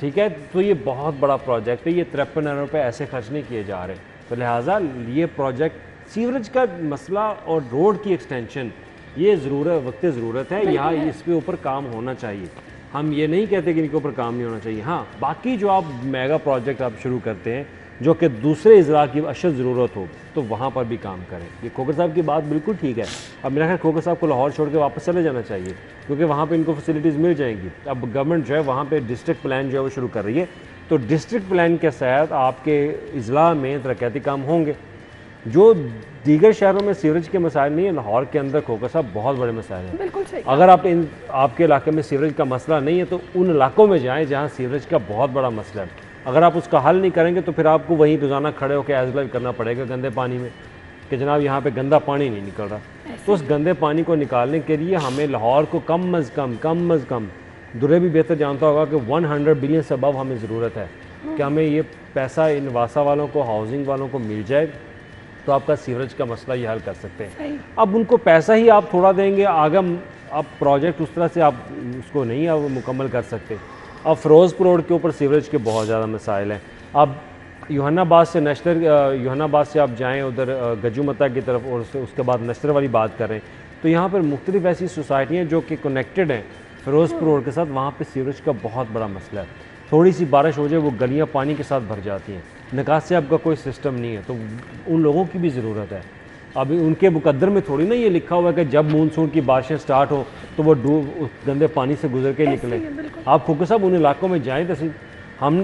ठीक है, तो ये बहुत बड़ा प्रोजेक्ट है, ये 53 अरब रुपये ऐसे खर्च नहीं किए जा रहे। तो लिहाजा ये प्रोजेक्ट सीवरेज का मसला और रोड की एक्सटेंशन, ये वक्त ज़रूरत है, यहाँ इस पे ऊपर काम होना चाहिए। हम ये नहीं कहते कि इनके ऊपर काम नहीं होना चाहिए। हाँ, बाकी जो आप मेगा प्रोजेक्ट आप शुरू करते हैं जो कि दूसरे इजरा की अशद ज़रूरत हो, तो वहाँ पर भी काम करें। ये खोकर साहब की बात बिल्कुल ठीक है। अब मेरा ख्याल खोकर साहब को लाहौर छोड़ के वापस चले जाना चाहिए, क्योंकि वहाँ पे इनको फैसिलिटीज़ मिल जाएंगी। अब गवर्नमेंट जो है वहाँ पे डिस्ट्रिक्ट प्लान जो है वो शुरू कर रही है, तो डिस्ट्रिक्ट प्लान के तहत आपके इजला में तरक्याती काम होंगे। जो दीगर शहरों में सीवरेज के मसाइल नहीं है, लाहौर के अंदर खोकर साहब बहुत बड़े मसाइल हैं। बिल्कुल सही। अगर आपके इलाके में सीवरेज का मसला नहीं है, तो उन इलाकों में जाएँ जहाँ सीवरेज का बहुत बड़ा मसला है। अगर आप उसका हल नहीं करेंगे तो फिर आपको वहीं रोज़ाना खड़े होकर एजलाइव करना पड़ेगा गंदे पानी में, कि जनाब यहाँ पे गंदा पानी नहीं निकल रहा। तो उस गंदे पानी को निकालने के लिए हमें लाहौर को कम अज़ कम दुरे भी बेहतर जानता होगा कि 100 बिलियन से अबव हमें ज़रूरत है कि हमें ये पैसा इन वासा वालों को, हाउसिंग वालों को मिल जाए, तो आपका सीवरेज का मसला ये हल कर सकते हैं। अब उनको पैसा ही आप थोड़ा देंगे, आगे अब प्रोजेक्ट उस तरह से आप उसको नहीं अब मुकम्मल कर सकते। अब फ़िरोज़पुर रोड के ऊपर सीवरेज के बहुत ज़्यादा मसाइल हैं। अब यूहन्नाबाद से आप जाएँ उधर गजूमता की तरफ, और उसके बाद नश्तर वाली बात करें, तो यहाँ पर मुख्तलिफ ऐसी सोसाइटियाँ जो कि कनेक्टेड हैं फ़िरोज़पुर रोड के साथ, वहाँ पे सीवरेज का बहुत बड़ा मसला है। थोड़ी सी बारिश हो जाए वो गलियाँ पानी के साथ भर जाती हैं, निकासी आपका कोई सिस्टम नहीं है, तो उन लोगों की भी ज़रूरत है। अभी उनके मुकद्दर में थोड़ी ना ये लिखा हुआ है कि जब मानसून की बारिशें स्टार्ट हो तो वो उस गंदे पानी से गुजर के निकले। आप खोकर साहब उन इलाकों में जाएँ, तो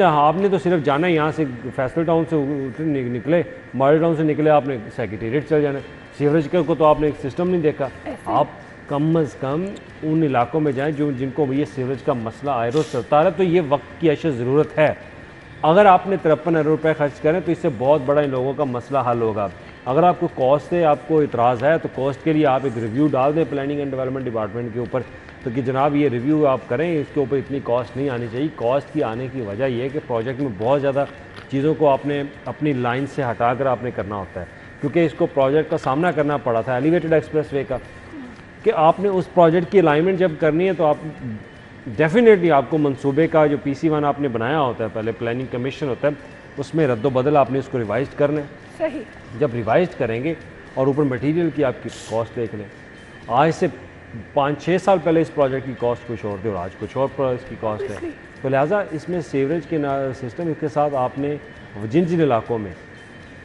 आपने तो सिर्फ जाना है यहाँ से फैसल टाउन से निकले, मॉडल टाउन से निकले, आपने सेक्रेटेरिएट चल जाना। सीवरेज को तो आपने एक सिस्टम नहीं देखा। आप कम अज़ कम उन इलाकों में जाएँ जिनको ये सीवरेज का मसला आए रोज़ चलता है, तो ये वक्त की अशद ज़रूरत है। अगर आपने 53 अरब रुपये खर्च करें तो इससे बहुत बड़ा इन लोगों का मसला हल होगा। अगर आपको कॉस्ट से आपको इतराज़ है, तो कॉस्ट के लिए आप एक रिव्यू डाल दें प्लानिंग एंड डेवलपमेंट डिपार्टमेंट के ऊपर, तो कि जनाब ये रिव्यू आप करें, इसके ऊपर इतनी कॉस्ट नहीं आनी चाहिए। कॉस्ट की आने की वजह यह है कि प्रोजेक्ट में बहुत ज़्यादा चीज़ों को आपने अपनी लाइन से हटा कर आपने करना होता है, क्योंकि इसको प्रोजेक्ट का सामना करना पड़ा था एलिवेटेड एक्सप्रेसवे का, कि आपने उस प्रोजेक्ट की अलाइनमेंट जब करनी है तो आप डेफिनेटली आपको मंसूबे का जो PC1 आपने बनाया होता है, पहले प्लानिंग कमीशन होता है, उसमें रद्दोबदल आपने इसको रिवाइज करना है। सही। जब रिवाइज करेंगे और ऊपर मटेरियल की आपकी कॉस्ट देख लें, आज से 5-6 साल पहले इस प्रोजेक्ट की कॉस्ट कुछ और थी और आज कुछ और इसकी कॉस्ट है। तो लिहाजा इसमें सीवरेज के सिस्टम के साथ आपने जिन जिन इलाकों में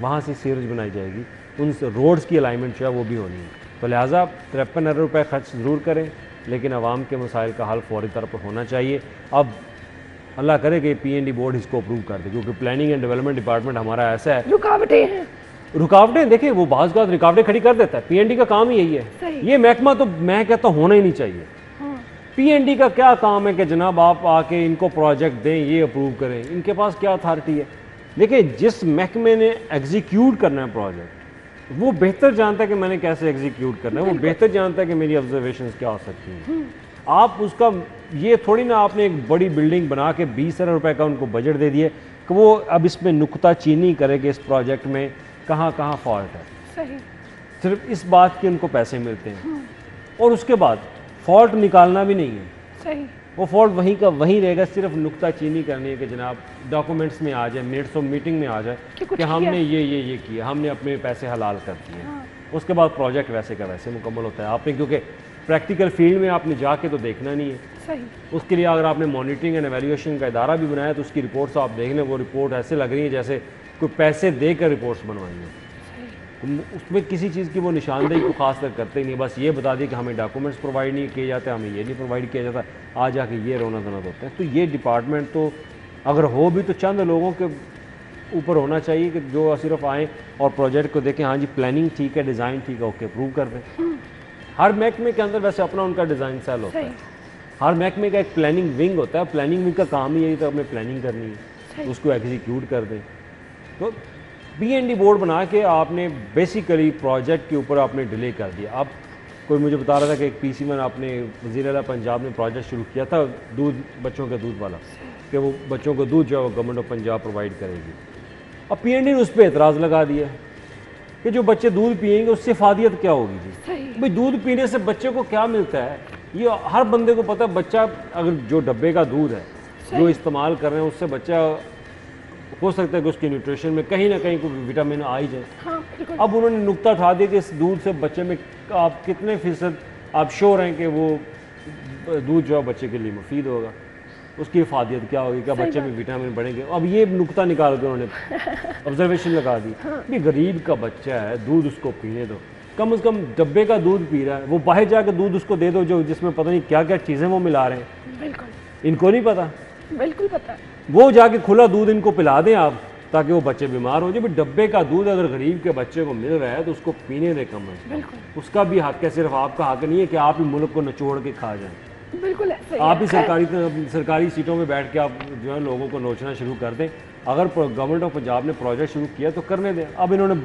वहाँ से सीवरेज बनाई जाएगी, उन रोड्स की अलाइनमेंट जो है वो भी होनी है। तो लिहाजा 53 अरब रुपये खर्च ज़रूर करें, लेकिन आवाम के मसाइल का हल फौरी तौर पर होना चाहिए। अब अल्लाह करे कि PND बोर्ड इसको अप्रूव कर दे, क्योंकि प्लानिंग एंड डेवलपमेंट डिपार्टमेंट हमारा ऐसा है, रुकावटें देखिए वो बाज़ रुकावटें खड़ी कर देता है। PND का काम ही यही है। ये महकमा तो मैं कहता हूँ होना ही नहीं चाहिए। PND का क्या काम है कि जनाब आप आके इनको प्रोजेक्ट दें, ये अप्रूव करें, इनके पास क्या अथॉरिटी है? देखिए जिस महकमे ने एग्जीक्यूट करना है प्रोजेक्ट, वो बेहतर जानता है कि मैंने कैसे एग्जीक्यूट करना है, वो बेहतर जानता है कि मेरी ऑब्जर्वेशंस क्या हो सकती हैं। आप उसका ये थोड़ी ना आपने एक बड़ी बिल्डिंग बना के 20 अरब रुपए का उनको बजट दे दिए कि वो अब इसमें नुक्ता चीनी करे कि इस प्रोजेक्ट में कहाँ कहाँ फॉल्ट है। सही। सिर्फ इस बात के उनको पैसे मिलते हैं, और उसके बाद फॉल्ट निकालना भी नहीं है। सही। वो फॉल्ट वहीं का वहीं रहेगा, सिर्फ नुक्ताचीनी करनी है कि जनाब डॉक्यूमेंट्स में आ जाए, मिनट्स ऑफ मीटिंग में आ जाए कि हमने ये किया, हमने अपने पैसे हलाल कर दिए। उसके बाद प्रोजेक्ट वैसे का वैसे मुकम्मल होता है। आपने क्योंकि प्रैक्टिकल फील्ड में आपने जाके तो देखना नहीं है। सही। उसके लिए अगर आपने मॉनिटरिंग एंड एवेल्यूएशन का इदारा भी बनाया तो उसकी रिपोर्ट्स आप देख लें, वो रिपोर्ट ऐसे लग रही है जैसे कोई पैसे देकर रिपोर्ट्स बनवाई हैं। तो उसमें किसी चीज़ की वो निशानदेही को खास कर करते ही नहीं, बस ये बता दिए कि हमें डॉक्यूमेंट्स प्रोवाइड नहीं किए जाते, हमें ये नहीं प्रोवाइड किया जाता, आ जाके ये रोना धना होता है। तो ये डिपार्टमेंट तो अगर हो भी तो चंद लोगों के ऊपर होना चाहिए कि जो सिर्फ आएँ और प्रोजेक्ट को देखें, हाँ जी प्लानिंग ठीक है, डिज़ाइन ठीक है, ओके अप्रूव कर दें। हर महकमे के अंदर वैसे अपना उनका डिज़ाइन सेल होता है, हर महकमे का एक प्लानिंग विंग होता है, प्लानिंग विंग का काम ही यही तो हमें प्लानिंग करनी है, उसको एग्जीक्यूट कर दें। तो पीएनडी बोर्ड बना के आपने बेसिकली प्रोजेक्ट के ऊपर आपने डिले कर दिया। अब कोई मुझे बता रहा था कि एक PC1 आपने वज़ीर आला पंजाब ने प्रोजेक्ट शुरू किया था दूध, बच्चों के दूध वाला, कि वो बच्चों को दूध जो है वो गवर्नमेंट ऑफ पंजाब प्रोवाइड करेगी। अब पीएनडी ने उस पर एतराज़ लगा दिया कि जो बच्चे दूध पिएंगे उससे फ़ायदियत क्या होगी जी। भाई दूध पीने से बच्चे को क्या मिलता है, ये हर बंदे को पता है। बच्चा अगर जो डब्बे का दूध है जो इस्तेमाल कर रहे हैं उससे बच्चा हो सकता है कि उसके न्यूट्रिशन में कहीं ना कहीं कोई विटामिन आ ही जाए। हाँ, अब उन्होंने नुक्ता उठा दिया कि इस दूध से बच्चे में आप कितने फ़ीसद आप श्योर हैं कि वो दूध जो है बच्चे के लिए मुफीद होगा, उसकी इफादियत क्या होगी, क्या बच्चे में विटामिन बढ़ेंगे। अब ये नुक्ता निकाल के उन्होंने ऑब्जर्वेशन लगा दी कि गरीब का बच्चा है, दूध उसको पीने दो, कम से कम डब्बे का दूध पी रहा है, वो बाहर जाकर दूध उसको दे दो जो जिसमें पता नहीं क्या क्या चीज़ें वो मिला रहे हैं। बिल्कुल इनको नहीं पता, बिल्कुल पता है। वो जाके खुला दूध इनको पिला दें आप ताकि वो बच्चे बीमार हो जाए। भाई डब्बे का दूध अगर गरीब के बच्चे को मिल रहा है तो उसको पीने दें कम से कम, उसका भी हक है। सिर्फ आपका हक नहीं है कि आप ही मुल्क को निचोड़ के खा जाएं। बिल्कुल आप ही सरकारी सीटों में बैठ के आप जो है लोगों को नोचना शुरू कर दें। अगर गवर्नमेंट ऑफ पंजाब ने प्रोजेक्ट शुरू किया तो करने दें। अब इन्होंने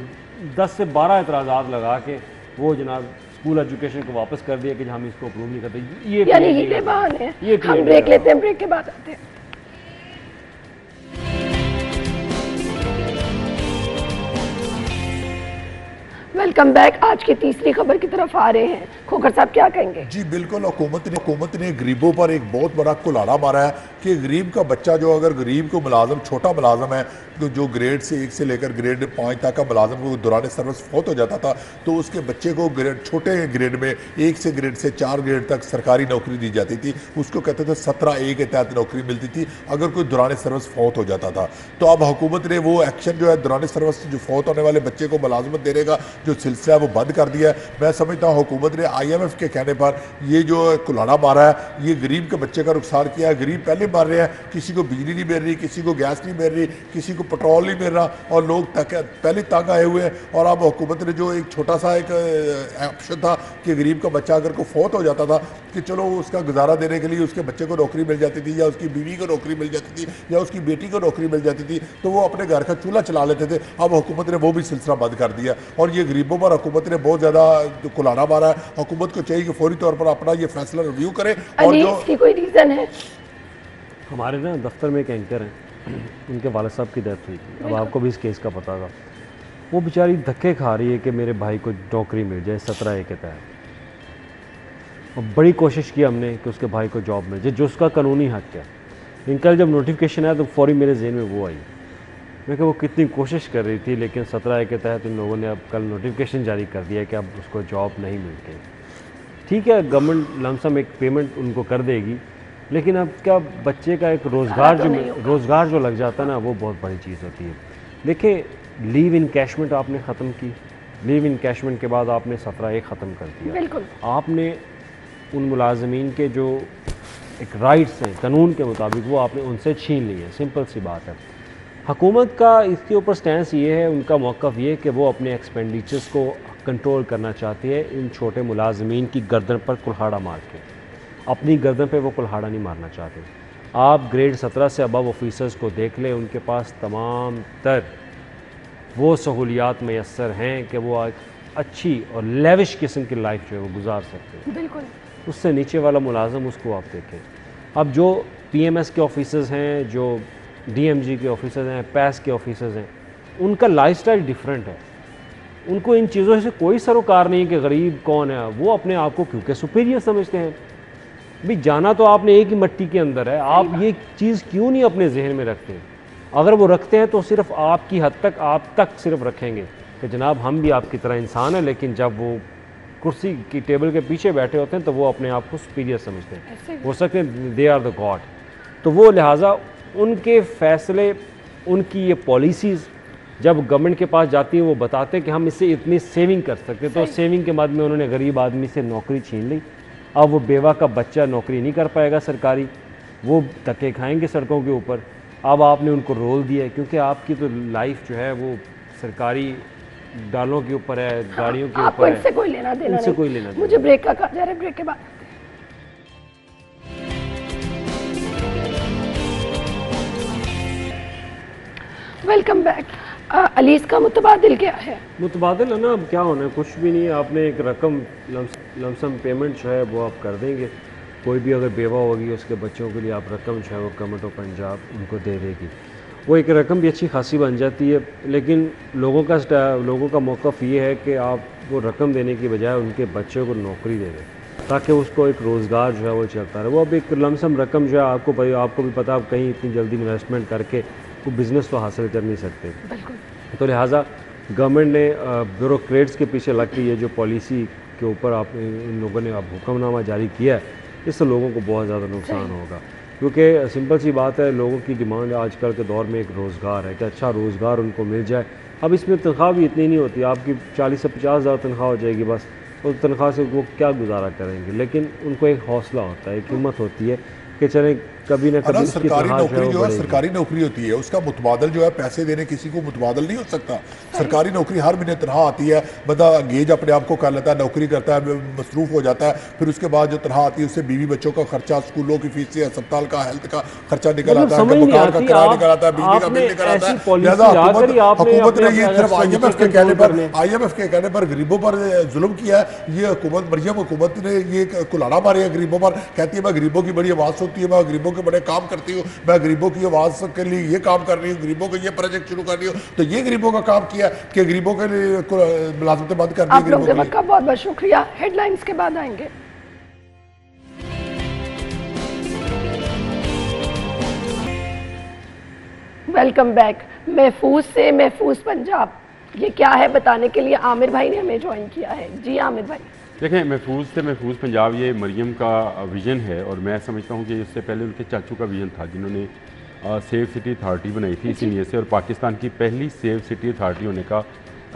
10 से 12 एतराज़ात लगा के वो जनाब स्कूल एजुकेशन को वापस कर दिया कि हम इसको अप्रूव नहीं करते। ये बहाने हैं। हम ब्रेक लेते हैं, ब्रेक के बाद आते हैं। Welcome back. आज की तीसरी खबर की तरफ आ रहे हैं। खोखर साहब क्या कहेंगे? जी बिल्कुल, हुकूमत ने गरीबों पर एक बहुत बड़ा कुल्हाड़ा मारा है कि गरीब का बच्चा जो अगर गरीब को मुलाजम, छोटा मुलाजम है तो जो ग्रेड से 1 से लेकर ग्रेड 5 तक का मुलाजम को दौरान सर्विस फौत हो जाता था तो उसके बच्चे को छोटे ग्रेड में 1 से ग्रेड से 4 ग्रेड तक सरकारी नौकरी दी जाती थी। उसको कहते थे 17A के तहत नौकरी मिलती थी अगर कोई दौरान सर्विस फौत हो जाता था। तो अब हुकूमत ने वो एक्शन जो है दौरान सर्विस जो फौत होने वाले बच्चे को मुलाजमत देने का जो सिलसिला है वो बंद कर दिया है। मैं समझता हूँ हुकूमत ने IMF के कहने पर ये जो कुल्हाड़ा मारा है, ये गरीब के बच्चे का नुकसान किया है। गरीब पहले मर रहे हैं, किसी को बिजली नहीं मिल रही, किसी को गैस नहीं मिल रही, किसी को पेट्रोल नहीं मिल रहा और लोग पहले तंग आए हुए हैं। और अब हुकूमत ने जो एक छोटा सा एक ऑप्शन था कि गरीब का बच्चा अगर को फौत हो जाता था कि चलो उसका गुजारा देने के लिए उसके बच्चे को नौकरी मिल जाती थी या उसकी बीवी को नौकरी मिल जाती थी या उसकी बेटी को नौकरी मिल जाती थी तो वो अपने घर का चूल्हा चला लेते थे। अब हुकूमत ने वो भी सिलसिला बंद कर दिया और ये गरीबों पर हुकूमत ने बहुत ज़्यादा कुल्हाड़ा मारा है। हुकूमत को चाहिए कि फौरी तौर पर अपना ये फैसला रिव्यू करे। और जो इसकी कोई रीज़न है? हमारे ना दफ्तर में एक एंकर हैं, उनके वालिद साहब की डेथ हुई थी। अब आपको भी इस केस का पता था। वो बेचारी धक्के खा रही है कि मेरे भाई को नौकरी मिल जाए 17A के तहत। और बड़ी कोशिश की हमने कि उसके भाई को जॉब मिल जाए जो उसका कानूनी हक है। लेकिन कल जब नोटिफिकेशन आया तो फौरी मेरे जहन में वो आई, मैं कि वो कितनी कोशिश कर रही थी लेकिन 17A के तहत इन लोगों ने अब कल नोटिफिकेशन जारी कर दिया कि अब उसको जॉब नहीं मिलती। ठीक है, गवर्नमेंट लमसम एक पेमेंट उनको कर देगी लेकिन अब क्या बच्चे का एक रोज़गार जो लग जाता है ना वो बहुत बड़ी चीज़ होती है। देखिए, लीव इनकैशमेंट आपने ख़त्म की, लीव इनकैशमेंट के बाद आपने 17A ख़त्म कर दिया। बिल्कुल। आपने उन मुलाजमीन के जो एक राइट्स हैं कानून के मुताबिक वो आपने उनसे छीन लिए। सिंपल सी बात है। हुकूमत का इसके ऊपर स्टैंस ये है, उनका मौक़िफ़ ये है कि वो अपने एक्सपेंडिचर्स को कंट्रोल करना चाहती है। इन छोटे मुलाजमीन की गर्दन पर कुल्हाड़ा मार के, अपनी गर्दन पे वो कुल्हाड़ा नहीं मारना चाहते। आप ग्रेड 17 से अबव ऑफिसर्स को देख लें, उनके पास तमाम तर वो सहूलियात मैसर हैं कि वो अच्छी और लेविश किस्म की लाइफ जो है वो गुजार सकते हैं। बिल्कुल। उससे नीचे वाला मुलाजम उसको आप देखें। अब जो PMS के ऑफिसर्स हैं, जो DMG के ऑफिसर्स हैं, PAS के ऑफिसर्स हैं, उनका लाइफस्टाइल डिफरेंट है। उनको इन चीज़ों से कोई सरोकार नहीं कि गरीब कौन है, वो अपने आप को क्योंकि सुपीरियर समझते हैं। भाई जाना तो आपने एक ही मिट्टी के अंदर है, आप ये चीज़ क्यों नहीं अपने जहन में रखते हैं? अगर वो रखते हैं तो सिर्फ आपकी हद तक, आप तक सिर्फ रखेंगे कि जनाब हम भी आपकी तरह इंसान हैं, लेकिन जब वो कुर्सी की टेबल के पीछे बैठे होते हैं तो वो अपने आप को सुपीरियर समझते हैं, हो सकते हैं दे आर द गॉड। तो वो लिहाजा उनके फैसले, उनकी ये पॉलिसीज़ जब गवर्नमेंट के पास जाती है वो बताते हैं कि हम इससे इतनी सेविंग कर सकते हैं, तो सेविंग के बाद में उन्होंने गरीब आदमी से नौकरी छीन ली। अब वो बेवा का बच्चा नौकरी नहीं कर पाएगा सरकारी, वो धक्के खाएंगे सड़कों के ऊपर। अब आपने उनको रोल दिया है क्योंकि आपकी तो लाइफ जो है वो सरकारी डालों के ऊपर है, गाड़ियों के ऊपर है, इनसे कोई लेना देना इनसे कोई लेना देना। मुझे ब्रेक का कहा जा रहा है, ब्रेक के बाद वेलकम बैक। अलीस का मुतबादिल क्या है? मुतबादिल है ना, अब क्या होना है, कुछ भी नहीं है। आपने एक रकम लमसम पेमेंट जो है वो आप कर देंगे। कोई भी अगर बेवा होगी उसके बच्चों के लिए आप रकम जो है वो गवर्नमेंट ऑफ पंजाब उनको दे देगी। वो एक रकम भी अच्छी खासी बन जाती है, लेकिन लोगों का मौक़िफ़ ये है कि आप वो रकम देने की बजाय उनके बच्चों को नौकरी दे दें ताकि उसको एक रोज़गार जो है वो चलता रहे। वो अब एक लमसम रकम जो है आपको भी पता, आप कहीं इतनी जल्दी इन्वेस्टमेंट करके वो बिज़नेस तो हासिल कर नहीं सकते। तो लिहाजा गवर्नमेंट ने ब्यूरोक्रेट्स के पीछे लग के ये जो पॉलिसी के ऊपर आप इन लोगों ने अब हुक्मनामा जारी किया है, इससे लोगों को बहुत ज़्यादा नुकसान होगा। क्योंकि सिंपल सी बात है, लोगों की डिमांड आजकल के दौर में एक रोज़गार है कि अच्छा रोज़गार उनको मिल जाए। अब इसमें तनख्वाह भी इतनी नहीं होती, आपकी 40 से 50 हज़ार तनख्वाह हो जाएगी, बस उस तनख्वाह से वो क्या गुजारा करेंगे। लेकिन उनको एक हौसला होता है, एक हिम्मत होती है कि चले कभी ना कभी सरकारी नौकरी जो है सरकारी नौकरी होती है, उसका मुतबादल जो है पैसे देने किसी को मुतबादल नहीं हो सकता। सरकारी नौकरी हर महीने तनख्वाह आती है, बंदा गेज अपने आप को कर लेता है, नौकरी करता है, मसरूफ हो जाता है, फिर उसके बाद जो तनख्वाह आती है उससे बीवी बच्चों का खर्चा, स्कूलों की फीस, अस्पताल का, हेल्थ का खर्चा निकल आता है, मकान का किराया निकल आता है, बिजली का बिल निकल आता है। लिहाजा हुकूमत ने ये सिर्फ IMF के कहने पर गरीबों पर जुल्म किया है। ये हुकूमत, मरियम हुकूमत ने ये कुलाड़ा मारे है गरीबों पर, कहती है मैं गरीबों की बड़ी आवाज़ सुनती है, मैं गरीबों के बड़े काम करती हूँ, मैं गरीबों की आवाज़ के लिए ये काम कर रही हूँ, गरीबों को ये प्रोजेक्ट शुरू कर रही हूँ। तो ये गरीबों का काम किया कि गरीबों के लिए मुलाजमतें बंद कर दी। आप लोगों के वक्त का बहुत बहुत शुक्रिया। हेडलाइंस के बाद आएंगे। Welcome back. महफूज से महफूज पंजाब, ये क्या है बताने के लिए आमिर भाई ने हमें ज्वाइन किया है। जी आमिर भाई। देखें, महफूज से महफूज पंजाब ये मरियम का विज़न है, और मैं समझता हूँ कि इससे पहले उनके चाचू का विज़न था जिन्होंने सेफ सिटी अथॉरिटी बनाई थी इसी नीयत से, और पाकिस्तान की पहली सेफ सिटी अथॉरिटी होने का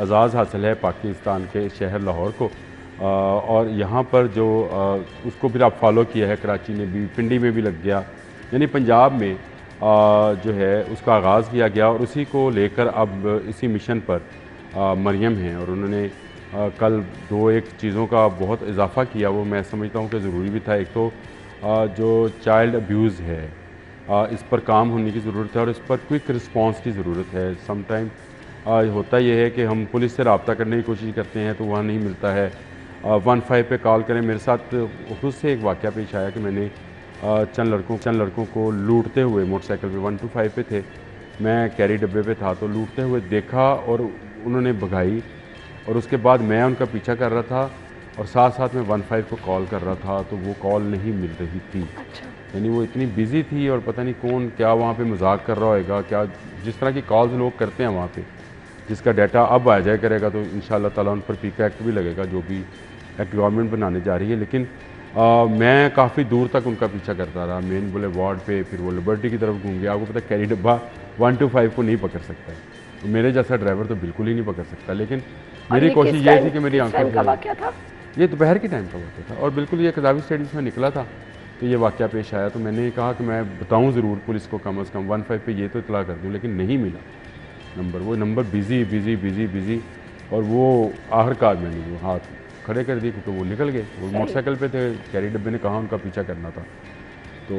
एजाज़ हासिल है पाकिस्तान के शहर लाहौर को। और यहाँ पर जो उसको फिर आप फॉलो किया है, कराची में भी, पिंडी में भी लग गया, यानी पंजाब में जो है उसका आगाज़ किया गया, और उसी को लेकर अब इसी मिशन पर मरियम हैं। और उन्होंने कल दो एक चीज़ों का बहुत इजाफा किया, वो मैं समझता हूँ कि ज़रूरी भी था। एक तो जो चाइल्ड अब्यूज़ है, इस पर काम होने की ज़रूरत है और इस पर क्विक रिस्पांस की ज़रूरत है। सम टाइम होता यह है कि हम पुलिस से रब्ता करने की कोशिश करते हैं तो वहाँ नहीं मिलता है, 15 पे कॉल करें। मेरे साथ खुद से एक वाक़या पेश आया कि मैंने चंद लड़कों को लूटते हुए मोटरसाइकिल पे 125 पे थे, मैं कैरी डब्बे पे था, तो लूटते हुए देखा और उन्होंने भगाई, और उसके बाद मैं उनका पीछा कर रहा था और साथ साथ में 15 को कॉल कर रहा था, तो वो कॉल नहीं मिल रही थी। अच्छा। यानी वो इतनी बिजी थी और पता नहीं कौन क्या वहाँ पे मजाक कर रहा होगा, क्या जिस तरह की कॉल्स लोग करते हैं वहाँ पे, जिसका डाटा अब आ जाए करेगा तो इंशाल्लाह ताला उन पर पीका एक्ट भी लगेगा, जो भी एक्ट गवर्नमेंट बनाने जा रही है। लेकिन मैं काफ़ी दूर तक उनका पीछा करता रहा, मेन बोले वार्ड पे, फिर वो लिबर्टी की तरफ घूम गया। आपको पता है कैरी डब्बा 125 को नहीं पकड़ सकता है, तो मेरे जैसा ड्राइवर तो बिल्कुल ही नहीं पकड़ सकता। लेकिन मेरी कोशिश ये थी कि मेरी आंखों का वाक़या था, ये दोपहर के टाइम का वाक़या था, और बिल्कुल ये कदावी स्टेडियम में निकला था तो ये वाक़या पेश आया। तो मैंने कहा कि मैं बताऊं ज़रूर पुलिस को, कम अज़ कम 15 पे ये तो इतला कर दूं, लेकिन नहीं मिला नंबर। वो नंबर बिज़ी, और वो आखिरकार मैंने वो हाथ खड़े कर दिए क्योंकि वो निकल गए। वो मोटरसाइकिल पे थे, कैरी डब्बे ने कहा उनका पीछा करना था। तो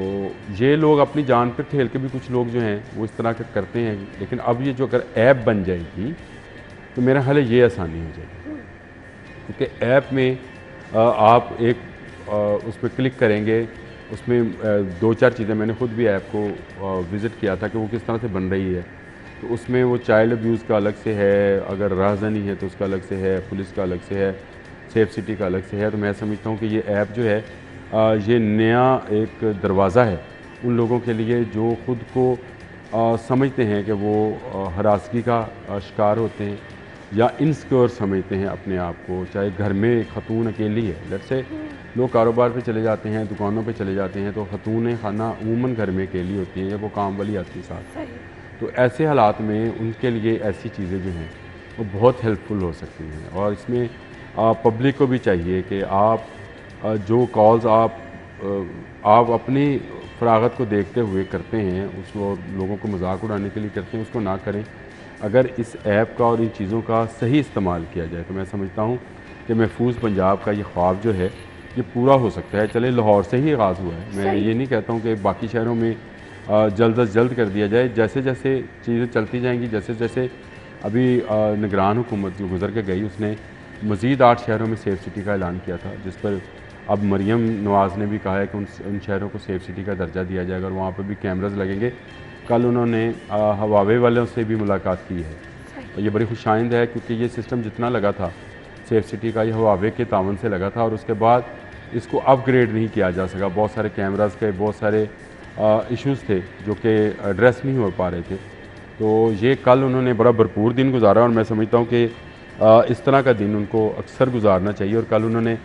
ये लोग अपनी जान पर खेल के भी कुछ लोग जो हैं वो इस तरह के करते हैं। लेकिन अब ये जो अगर ऐप बन जाएगी तो मेरा ख्याल है ये आसानी हो जाएगी, क्योंकि ऐप में आप एक उस पर क्लिक करेंगे, उसमें 2-4 चीज़ें, मैंने ख़ुद भी ऐप को विज़िट किया था कि वो किस तरह से बन रही है। तो उसमें वो चाइल्ड अब्यूज़ का अलग से है, अगर राहज़नी है तो उसका अलग से है, पुलिस का अलग से है, सेफ सिटी का अलग से है। तो मैं समझता हूँ कि ये ऐप जो है ये नया एक दरवाज़ा है उन लोगों के लिए जो ख़ुद को समझते हैं कि वो हरासगी का शिकार होते हैं या इनसिक्योर समझते हैं अपने आप को, चाहे घर में खतून अकेली है। लेट्स से लोग कारोबार पे चले जाते हैं, दुकानों पे चले जाते हैं, तो खतून खाना अमूमन घर में अकेली होती हैं या वो काम वाली आती है साथ। तो ऐसे हालात में उनके लिए ऐसी चीज़ें जो हैं वो बहुत हेल्पफुल हो सकती हैं। और इसमें पब्लिक को भी चाहिए कि आप जो कॉल्स आप अपनी फरागत को देखते हुए करते हैं, उसको लोगों को मजाक उड़ाने के लिए करते हैं, उसको ना करें। अगर इस ऐप का और इन चीज़ों का सही इस्तेमाल किया जाए तो मैं समझता हूँ कि महफूज पंजाब का ये ख्वाब जो है ये पूरा हो सकता है। चले लाहौर से ही आगाज़ हुआ है, मैं ये नहीं कहता हूँ कि बाकी शहरों में जल्द अज जल्द कर दिया जाए। जैसे जैसे चीज़ें चलती जाएंगी, जैसे जैसे अभी निगरान हुकूमत जो गुजर के गई उसने मज़ीद 8 शहरों में सेफ सिटी का ऐलान किया था, जिस पर अब मरीम नवाज़ ने भी कहा है कि उन शहरों को सेफ सिटी का दर्जा दिया जाएगा और वहाँ पर भी कैमराज लगेंगे। कल उन्होंने हवावे वालों से भी मुलाकात की है और ये बड़ी खुशाइंद है क्योंकि ये सिस्टम जितना लगा था सेफ सिटी का, ये हवावे के तावन से लगा था और उसके बाद इसको अपग्रेड नहीं किया जा सका। बहुत सारे कैमराज के बहुत सारे इश्यूज़ थे जो कि एड्रेस नहीं हो पा रहे थे। तो ये कल उन्होंने बड़ा भरपूर दिन गुजारा और मैं समझता हूँ कि इस तरह का दिन उनको अक्सर गुजारना चाहिए। और कल उन्होंने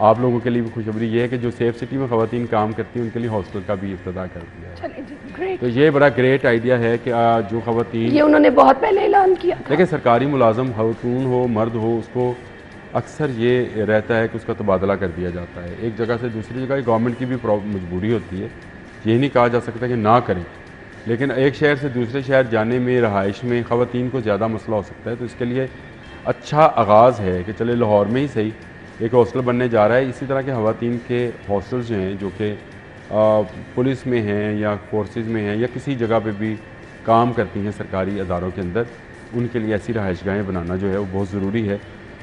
आप लोगों के लिए भी खुशखबरी ये है कि जो सेफ सिटी में ख़वातीन काम करती हैं उनके लिए हॉस्टल का भी इब्तिदा कर दिया है। तो ये बड़ा ग्रेट आइडिया है कि जो ख़वातीन, ये उन्होंने बहुत पहले ऐलान किया था। देखिए सरकारी मुलाजम खातून हो मर्द हो, उसको अक्सर ये रहता है कि उसका तबादला कर दिया जाता है एक जगह से दूसरी जगह। गवर्नमेंट की भी मजबूरी होती है, ये नहीं कहा जा सकता कि ना करें, लेकिन एक शहर से दूसरे शहर जाने में, रहाइश में ख़वातीन को ज़्यादा मसला हो सकता है। तो इसके लिए अच्छा आगाज़ है कि चले लाहौर में ही सही एक हॉस्टल बनने जा रहा है। इसी तरह के ख़वातीन के हॉस्टल्स जो हैं जो कि पुलिस में हैं या फोर्सेस में हैं या किसी जगह पे भी काम करती हैं सरकारी अदारों के अंदर, उनके लिए ऐसी रहाइशगाहें बनाना जो है वो बहुत ज़रूरी है।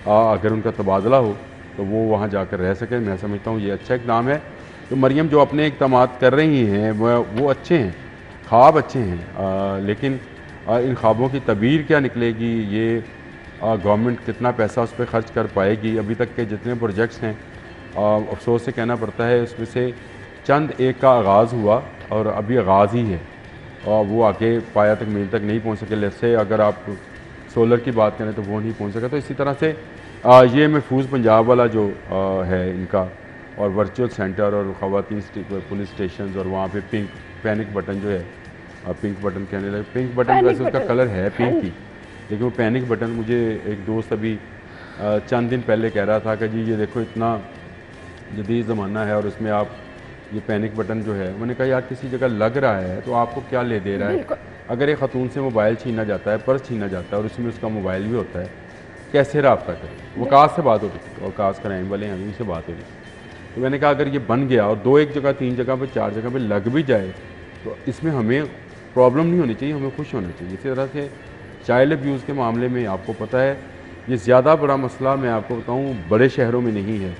अगर उनका तबादला हो तो वो वहाँ जाकर रह सकें। मैं समझता हूँ ये अच्छा इक़दाम है। तो मरियम जो अपने इक़दाम कर रही हैं वो अच्छे हैं, ख्वाब अच्छे हैं, लेकिन इन ख्वाबों की तबीर क्या निकलेगी, ये गवर्नमेंट कितना पैसा उस पर ख़र्च कर पाएगी। अभी तक के जितने प्रोजेक्ट्स हैं अफसोस से कहना पड़ता है उसमें से चंद एक का आगाज़ हुआ और अभी आगाज़ ही है और वो आगे पाया तक मील तक नहीं पहुँच सके। जैसे अगर आप सोलर की बात करें तो वो नहीं पहुँच सका। तो इसी तरह से ये महफूज पंजाब वाला जो है इनका, और वर्चुअल सेंटर और ख़वातीन पुलिस स्टेशन और वहाँ पे पैनिक बटन जो है, पिंक बटन कहने लगे, पिंक बटन वैसे उसका कलर है पिंक ही, लेकिन वो पैनिक बटन, मुझे एक दोस्त अभी चंद दिन पहले कह रहा था कि जी ये देखो इतना जदीद ज़माना है और उसमें आप ये पैनिक बटन जो है, मैंने कहा यार किसी जगह लग रहा है तो आपको क्या ले दे रहा है। अगर एक खतून से मोबाइल छीना जाता है, पर्स छीना जाता है और उसमें उसका मोबाइल भी होता है, कैसे रब्ता करें। वकास से बात हो रही थी, वकास क्राइम वाले हैं उनसे बात हो रही थी। तो मैंने कहा अगर ये बन गया और 2 एक जगह 3 जगह पर 4 जगह पर लग भी जाए तो इसमें हमें प्रॉब्लम नहीं होनी चाहिए, हमें खुश होना चाहिए। इसी तरह से चाइल्ड अब्यूज़ के मामले में आपको पता है ये ज़्यादा बड़ा मसला, मैं आपको बताऊँ, बड़े शहरों में नहीं है,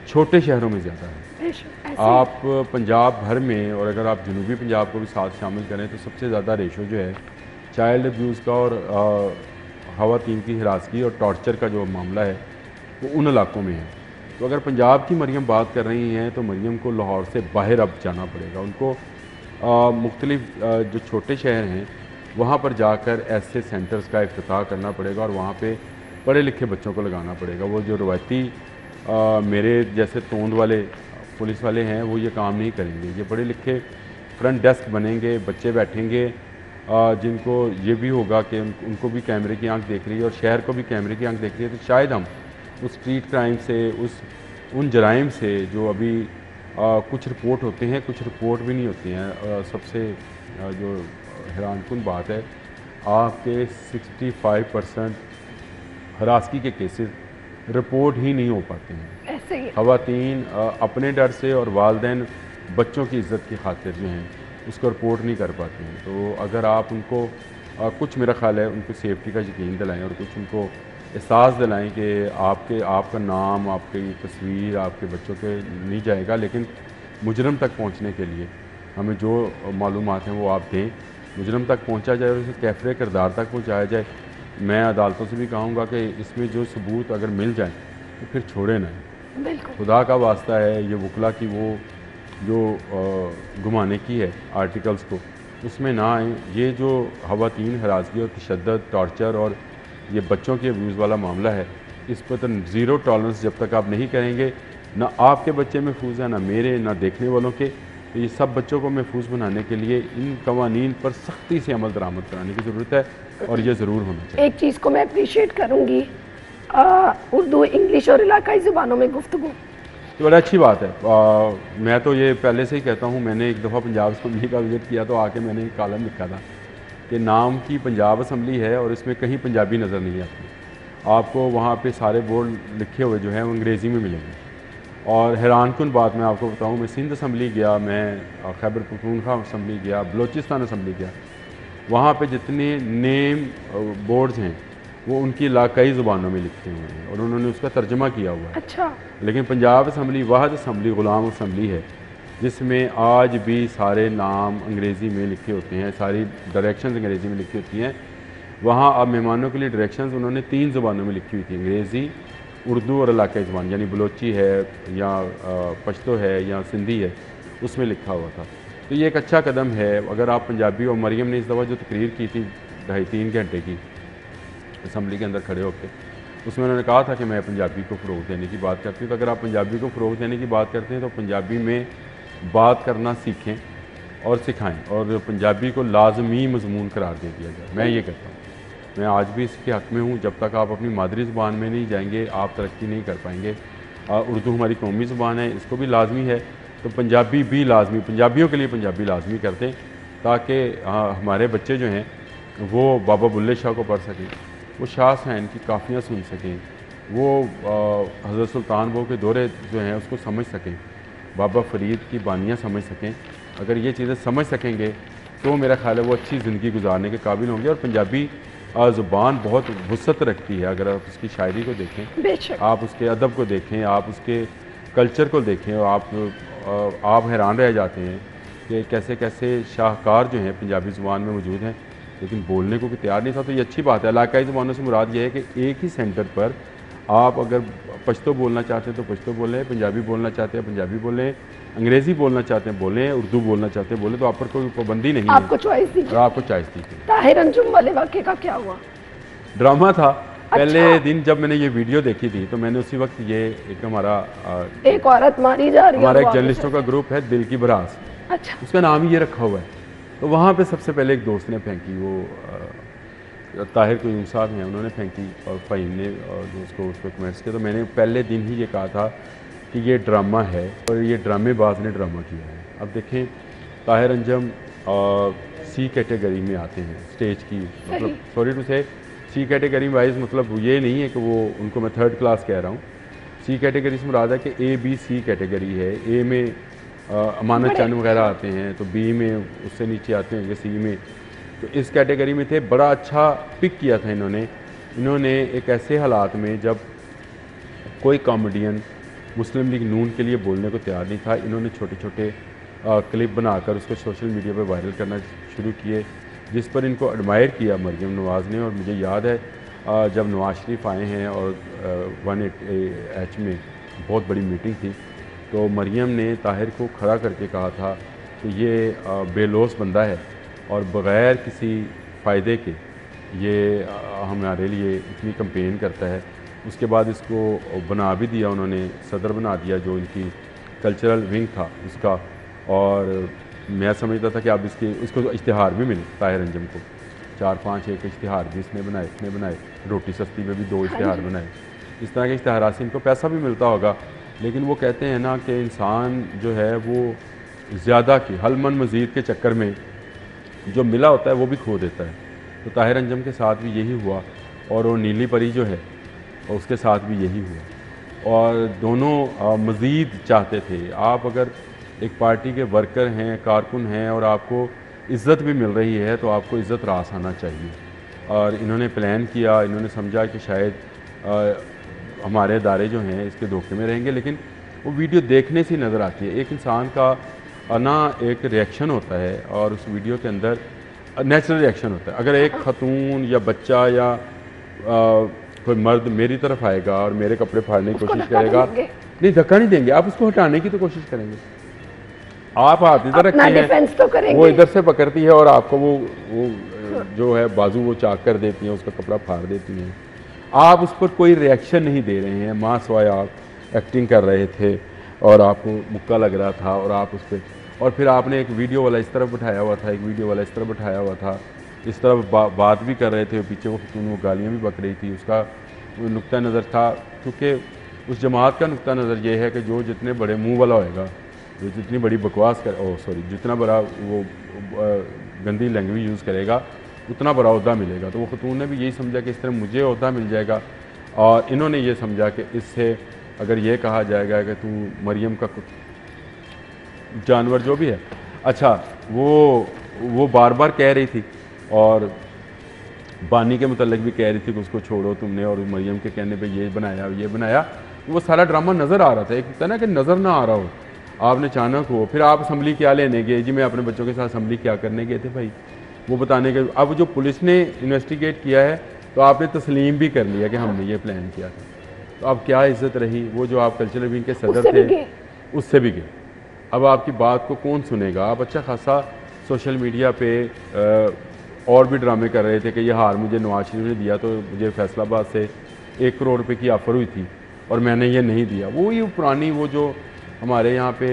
छोटे शहरों में ज़्यादा है। आप पंजाब भर में, और अगर आप जनूबी पंजाब को भी साथ शामिल करें तो सबसे ज़्यादा रेशो जो है चाइल्ड अब्यूज़ का और ख़वातीन की हिरासगी और टॉर्चर का जो मामला है वो उन इलाकों में है। तो अगर पंजाब की मरियम बात कर रही हैं तो मरियम को लाहौर से बाहर अब जाना पड़ेगा। उनको मुख्तलिफ जो छोटे शहर हैं वहाँ पर जाकर ऐसे सेंटर्स का इफ्तिताह करना पड़ेगा और वहाँ पे पढ़े लिखे बच्चों को लगाना पड़ेगा। वो जो रवायती मेरे जैसे तोंद वाले पुलिस वाले हैं वो ये काम नहीं करेंगे। ये पढ़े लिखे फ्रंट डेस्क बनेंगे, बच्चे बैठेंगे जिनको ये भी होगा कि उनको भी कैमरे की आंख देख रही है और शहर को भी कैमरे की आंख देख रही है। तो शायद हम उस स्ट्रीट क्राइम से, उन जराइम से जो अभी कुछ रिपोर्ट होते हैं, कुछ रिपोर्ट भी नहीं होती हैं। सबसे जो हैरानकुन बात है, आपके 65% हरासगी के केसेस रिपोर्ट ही नहीं हो पाते हैं। ख़वातीन अपने डर से और वालिदैन बच्चों की इज़्ज़त की खातिर जो हैं उसको रिपोर्ट नहीं कर पाते हैं। तो अगर आप उनको कुछ, मेरा ख्याल है उनको सेफ्टी का यकीन दिलाएं और कुछ उनको एहसास दिलाएं कि आपका नाम, आपकी तस्वीर आपके बच्चों के नहीं जाएगा, लेकिन मुजरम तक पहुंचने के लिए हमें जो मालूमात हैं वो आप दें। मुजरम तक पहुँचा जाए और उसे कैफरे किरदार तक पहुँचाया जाए। मैं अदालतों से भी कहूँगा कि इसमें जो सबूत अगर मिल जाए तो फिर छोड़े ना। बिल्कुल खुदा का वास्ता है, ये वकला की वो जो घुमाने की है आर्टिकल्स को, उसमें ना आए। ये जो ख़वातीन हरासगी और तशद्दुद, टॉर्चर और ये बच्चों के अब्यूज़ वाला मामला है, इस पर तो ज़ीरो टॉलरेंस जब तक आप नहीं करेंगे, ना आपके बच्चे महफूज हैं, ना मेरे, ना देखने वालों के। तो ये सब बच्चों को महफूज बनाने के लिए इन कवानीन पर सख्ती से अमल दरामद कराने की ज़रूरत है और ये ज़रूर होना चाहिए। एक चीज़ को मैं अप्रिशिएट करूँगी, उर्दू, इंग्लिश और इलाकाई ज़ुबानों में गुफ्तगू, तो बड़ा अच्छी बात है। मैं तो ये पहले से ही कहता हूँ, मैंने एक दफ़ा पंजाब असम्बली का विज़िट किया तो आके मैंने एक कॉलम लिखा था कि नाम की पंजाब असम्बली है और इसमें कहीं पंजाबी नज़र नहीं आती। आपको वहाँ पे सारे बोर्ड लिखे हुए जो हैं वो अंग्रेज़ी में मिलेंगे। और हैरानकुन बात मैं आपको बताऊँ, मैं सिंध असम्बली गया, मैं खैबर पख्तूनख्वा असम्बली गया, बलोचिस्तान असम्बली गया, वहाँ पे जितने नेम बोर्ड्स हैं वो उनकी इलाकाई ज़ुबानों में लिखे हुए हैं और उन्होंने उसका तर्जमा किया हुआ है। अच्छा, लेकिन पंजाब असम्बली वाहद असम्बली ग़ुलाम असम्बली है जिसमें आज भी सारे नाम अंग्रेज़ी में लिखे होते हैं, सारी डायरेक्शंस अंग्रेज़ी में लिखी होती हैं। वहाँ अब मेहमानों के लिए डायरेक्शंस उन्होंने 3 ज़ुबानों में लिखी हुई थी, अंग्रेज़ी, उर्दू और इलाकाई ज़ुबान, यानी बलोची है या पश्तो है या सिंधी है, उसमें लिखा हुआ था। तो ये एक अच्छा कदम है। अगर आप पंजाबी, और मरियम ने इस दफ़ा जो तकरीर की थी 2.5-3 घंटे की असम्बली के अंदर खड़े होकर, उसमें उन्होंने कहा था कि मैं पंजाबी को फ़रोग़ देने की बात करती हूँ। तो अगर आप पंजाबी को फ़रोग़ देने की बात करते हैं तो पंजाबी में बात करना सीखें और सिखाएं और पंजाबी को लाजमी मजमून करार दे दिया जाए। मैं ये कहता हूँ, मैं आज भी इसके हक़ में हूँ। जब तक आप अपनी मादरी ज़ुबान में नहीं जाएंगे आप तरक्की नहीं कर पाएंगे। उर्दू हमारी कौमी ज़ुबान है, इसको भी लाजमी है, तो पंजाबी भी लाजमी, पंजाबियों के लिए पंजाबी लाजमी कर दें ताकि हमारे बच्चे जो हैं वो बाबा बुल्ले शाह को पढ़ सकें, वो शाह हुसैन की काफ़ियाँ सुन सकें, वो हज़रत सुल्तान बहू के दौरे जो हैं उसको समझ सकें, बाबा फ़रीद की बानियाँ समझ सकें। अगर ये चीज़ें समझ सकेंगे तो मेरा ख़्याल है वो अच्छी ज़िंदगी गुजारने के काबिल होंगे। और पंजाबी ज़ुबान बहुत वुसअत रखती है। अगर आप उसकी शायरी को देखें, आप उसके अदब को देखें, आप उसके कल्चर को देखें, और आप हैरान रह जाते हैं कि कैसे कैसे शाहकार जो हैं पंजाबी ज़ुबान में मौजूद हैं, लेकिन बोलने को भी तैयार नहीं था। तो ये अच्छी बात है। इलाकाई ज़ुबानों से मुराद ये है कि एक ही सेंटर पर आप अगर पश्तो बोलना चाहते हैं तो पश्तो बोलें, पंजाबी बोलना चाहते हैं पंजाबी बोलें, अंग्रेज़ी बोलना चाहते हैं बोलें, उर्दू बोलना चाहते हैं बोलें। तो आप पर कोई पाबंदी नहीं है, आपको चॉइस दी, आपको चॉइस दी। ताहिर अंजुम वाले वाक़े का क्या हुआ? ड्रामा था। पहले अच्छा। दिन जब मैंने ये वीडियो देखी थी तो मैंने उसी वक्त ये एक हमारा एक औरत मारी जा रही है, हमारा एक जर्नलिस्टों का ग्रुप है दिल की भरास, अच्छा, उसका नाम ही ये रखा हुआ है। तो वहाँ पे सबसे पहले एक दोस्त ने फेंकी, वो ताहिर क़यूम साहब हैं, उन्होंने फेंकी और फ़हीम ने और उसको उस पर कमेंट्स किया। तो मैंने पहले दिन ही ये कहा था कि ये ड्रामा है और ये ड्रामेबाज ने ड्रामा किया है। अब देखें, ताहिर अंजुम सी कैटेगरी में आते हैं स्टेज की, मतलब सॉरी टू से सी कैटेगरी वाइज, मतलब ये नहीं है कि वो उनको मैं थर्ड क्लास कह रहा हूँ। सी कैटेगरी से मुराद है कि A-B-C कैटेगरी है। ए में अमानत चंद वगैरह आते हैं, तो बी में उससे नीचे आते हैं, सी में, तो इस कैटेगरी में थे। बड़ा अच्छा पिक किया था इन्होंने एक ऐसे हालात में जब कोई कॉमेडियन मुस्लिम लीग नून के लिए बोलने को तैयार नहीं था, इन्होंने छोटे छोटे क्लिप बनाकर उसको सोशल मीडिया पर वायरल करना शुरू किए, जिस पर इनको एडमायर किया मरियम नवाज़ ने। और मुझे याद है जब नवाज शरीफ आए हैं और 1H में बहुत बड़ी मीटिंग थी, तो मरियम ने ताहिर को खड़ा करके कहा था कि ये बेलौस बंदा है और बग़ैर किसी फ़ायदे के ये हमारे लिए इतनी कंपेन करता है। उसके बाद इसको बना भी दिया, उन्होंने सदर बना दिया जो इनकी कल्चरल विंग था उसका। और मैं समझता था कि अब इसको इश्तिहार भी मिले, ताहिर अंजुम को 4-5 एक इश्तिहार भी इसने बनाए, रोटी सस्ती में भी 2 इश्तिहार बनाए। इस तरह के इश्तिहार से इनको पैसा भी मिलता होगा। लेकिन वो कहते हैं ना कि इंसान जो है वो ज़्यादा की हलमन मज़ीद के चक्कर में जो मिला होता है वो भी खो देता है। तो ताहिर अंजुम के साथ भी यही हुआ और वो नीली परी जो है उसके साथ भी यही हुआ। और दोनों मज़ीद चाहते थे। आप अगर एक पार्टी के वर्कर हैं, कारकुन हैं और आपको इज़्ज़त भी मिल रही है तो आपको इज़्ज़त रास आना चाहिए। और इन्होंने प्लान किया, इन्होंने समझा कि शायद हमारे अदारे जो हैं इसके धोखे में रहेंगे, लेकिन वो वीडियो देखने से नज़र आती है। एक इंसान का ना एक रिएक्शन होता है और उस वीडियो के अंदर नेचुरल रिएक्शन होता है। अगर एक खतून या बच्चा या कोई मर्द मेरी तरफ आएगा और मेरे कपड़े फाड़ने की कोशिश करेगा, नहीं धक्का नहीं देंगे, आप उसको हटाने की तो कोशिश करेंगे। आप हाथ इधर रखते हैं, तो करेंगे। वो इधर से पकड़ती है और आपको वो जो है बाजू वो चाक कर देती है, उसका कपड़ा फाड़ देती हैं। आप उस पर कोई रिएक्शन नहीं दे रहे हैं, माँ सवाए आप एक्टिंग कर रहे थे और आपको मुक्का लग रहा था और आप उस पर, और फिर आपने एक वीडियो वाला इस तरफ बैठाया हुआ था, एक वीडियो वाला इस तरफ बैठाया हुआ था, इस तरफ बात भी कर रहे थे, पीछे वो गालियाँ भी बक रही थी। उसका वो नुक्ता नज़र था, क्योंकि उस जमात का नुक्ता नज़र ये है कि जो जितने बड़े मुँह वाला होएगा, जो जितनी बड़ी बकवास जितना बड़ा वो गंदी लैंग्वेज यूज़ करेगा उतना बड़ा ओहदा मिलेगा। तो वो खतून ने भी यही समझा कि इस तरह मुझे ओहदा मिल जाएगा, और इन्होंने ये समझा कि इससे अगर ये कहा जाएगा कि तू मरियम का जानवर जो भी है, अच्छा वो बार बार कह रही थी और बानी के मुतल्लिक भी कह रही थी कि उसको छोड़ो तुमने, और मरियम के कहने पे ये बनाया, तो वो सारा ड्रामा नज़र आ रहा था। एक होता है ना कि नज़र ना आ रहा हो, आपने अचानक हो, फिर आप असम्बली क्या लेने गए जी, मैं अपने बच्चों के साथ असम्बली क्या करने गए थे भाई, वो बताने के। अब जो पुलिस ने इन्वेस्टिगेट किया है तो आपने तस्लीम भी कर लिया कि हमने ये प्लान किया था, तो अब क्या इज्जत रही? वो जो आप कल्चरल विंग के सदर थे उससे भी गए। अब आपकी बात को कौन सुनेगा? आप अच्छा खासा सोशल मीडिया पे और भी ड्रामे कर रहे थे कि ये हार मुझे नवाज शरीफ ने दिया, तो मुझे फैसलाबाद से 1 करोड़ रुपये की ऑफ़र हुई थी और मैंने ये नहीं दिया। वो ये पुरानी वो जो हमारे यहाँ पे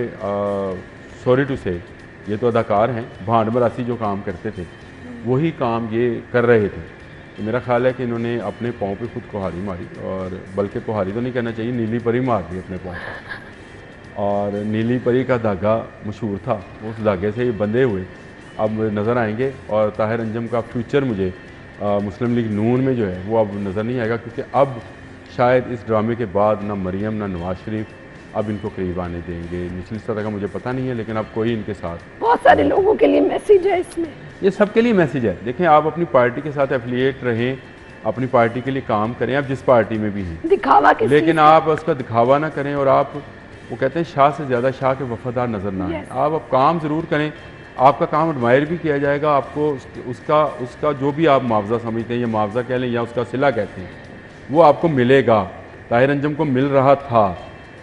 सॉरी टू से, ये तो अदाकार हैं, भांड मरासी जो काम करते थे वही काम ये कर रहे थे। तो मेरा ख्याल है कि इन्होंने अपने पाँव पे खुद कुहाड़ी मारी, और बल्कि कुहाड़ी तो नहीं कहना चाहिए, नीली परी मार दी अपने पाँव पर। और नीली परी का धागा मशहूर था, उस धागे से ये बंधे हुए अब नज़र आएंगे। और ताहिर अंजम का फ्यूचर मुझे मुस्लिम लीग नून में जो है वो अब नज़र नहीं आएगा, क्योंकि अब शायद इस ड्रामे के बाद ना मरियम ना नवाज शरीफ अब इनको करीब आने देंगे। निचली सतह का मुझे पता नहीं है, लेकिन अब कोई इनके साथ, बहुत सारे लोगों के लिए मैसेज है इसमें, ये सबके लिए मैसेज है। देखें, आप अपनी पार्टी के साथ एफिलिएट रहें, अपनी पार्टी के लिए काम करें, आप जिस पार्टी में भी हैं, दिखावा किस लेकिन आप उसका दिखावा ना करें। और आप, वो कहते हैं शाह से ज़्यादा शाह के वफादार नज़र ना आए। आप अब काम ज़रूर करें, आपका काम एडमायर भी किया जाएगा, आपको उसका जो भी आप मुआवजा समझते हैं, या मुआवजा कह लें या उसका सिला कहते हैं, वो आपको मिलेगा। ताहिर अंजम को मिल रहा था,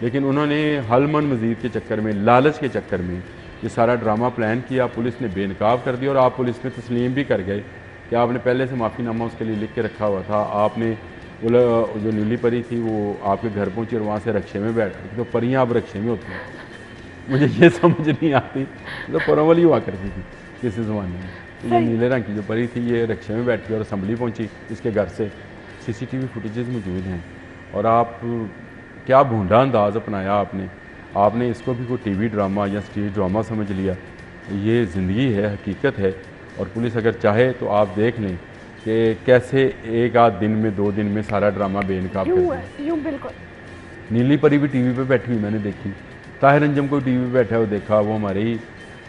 लेकिन उन्होंने हलमन मजीद के चक्कर में, लालच के चक्कर में ये सारा ड्रामा प्लान किया। पुलिस ने बेनकाब कर दिया, और आप पुलिस में तस्लीम भी कर गए कि आपने पहले से माफ़ीनामा उसके लिए लिख के रखा हुआ था। आपने जो नीली परी थी वो आपके घर पहुंची और वहाँ से रक्शे में बैठ गई। तो परियाँ अब रक्शे में होती हैं, मुझे ये समझ नहीं आती, तो परों वाली हुआ करती थी किसी ज़माने में। तो ये नीले रंग की जो परी थी ये रक्शे में बैठ गई और असम्बली पहुँची, इसके घर से CCTV फुटेजेस मौजूद हैं। और आप क्या भूंडा अंदाज़ अपनाया आपने इसको भी कोई TV ड्रामा या स्टेज ड्रामा समझ लिया। ये ज़िंदगी है, हकीकत है। और पुलिस अगर चाहे तो आप देख लें कि कैसे एक आध दिन में 2 दिन में सारा ड्रामा बेनकाब कर दिया। बिल्कुल। नीली परी भी TV पे बैठी हुई मैंने देखी, ताहिर अंजम को TV पे बैठा हुआ देखा, वो हमारे ही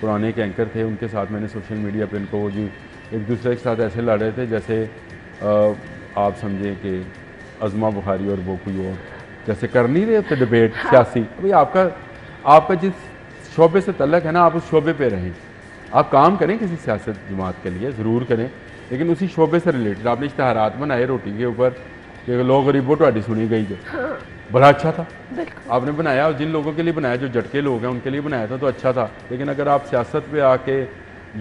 पुराने एक एंकर थे, उनके साथ मैंने सोशल मीडिया पे इनको जो एक दूसरे के साथ ऐसे लड़ रहे थे जैसे आप समझें कि अज़मा बुखारी और वो कोई और जैसे कर नहीं रहे थे डिबेट सियासी। भाई आपका जिस शोबे से तल्लक है ना, आप उस शोबे पे रहें, आप काम करें किसी सियासत जमात के लिए ज़रूर करें, लेकिन उसी शोबे से रिलेटेड। आपने इश्तहारात बनाए रोटी के ऊपर कि लोग गरीबों तो सुनी गई जो बड़ा अच्छा था, आपने बनाया, और जिन लोगों के लिए बनाया जो झटके लोग हैं उनके लिए बनाया था तो अच्छा था। लेकिन अगर आप सियासत पे आके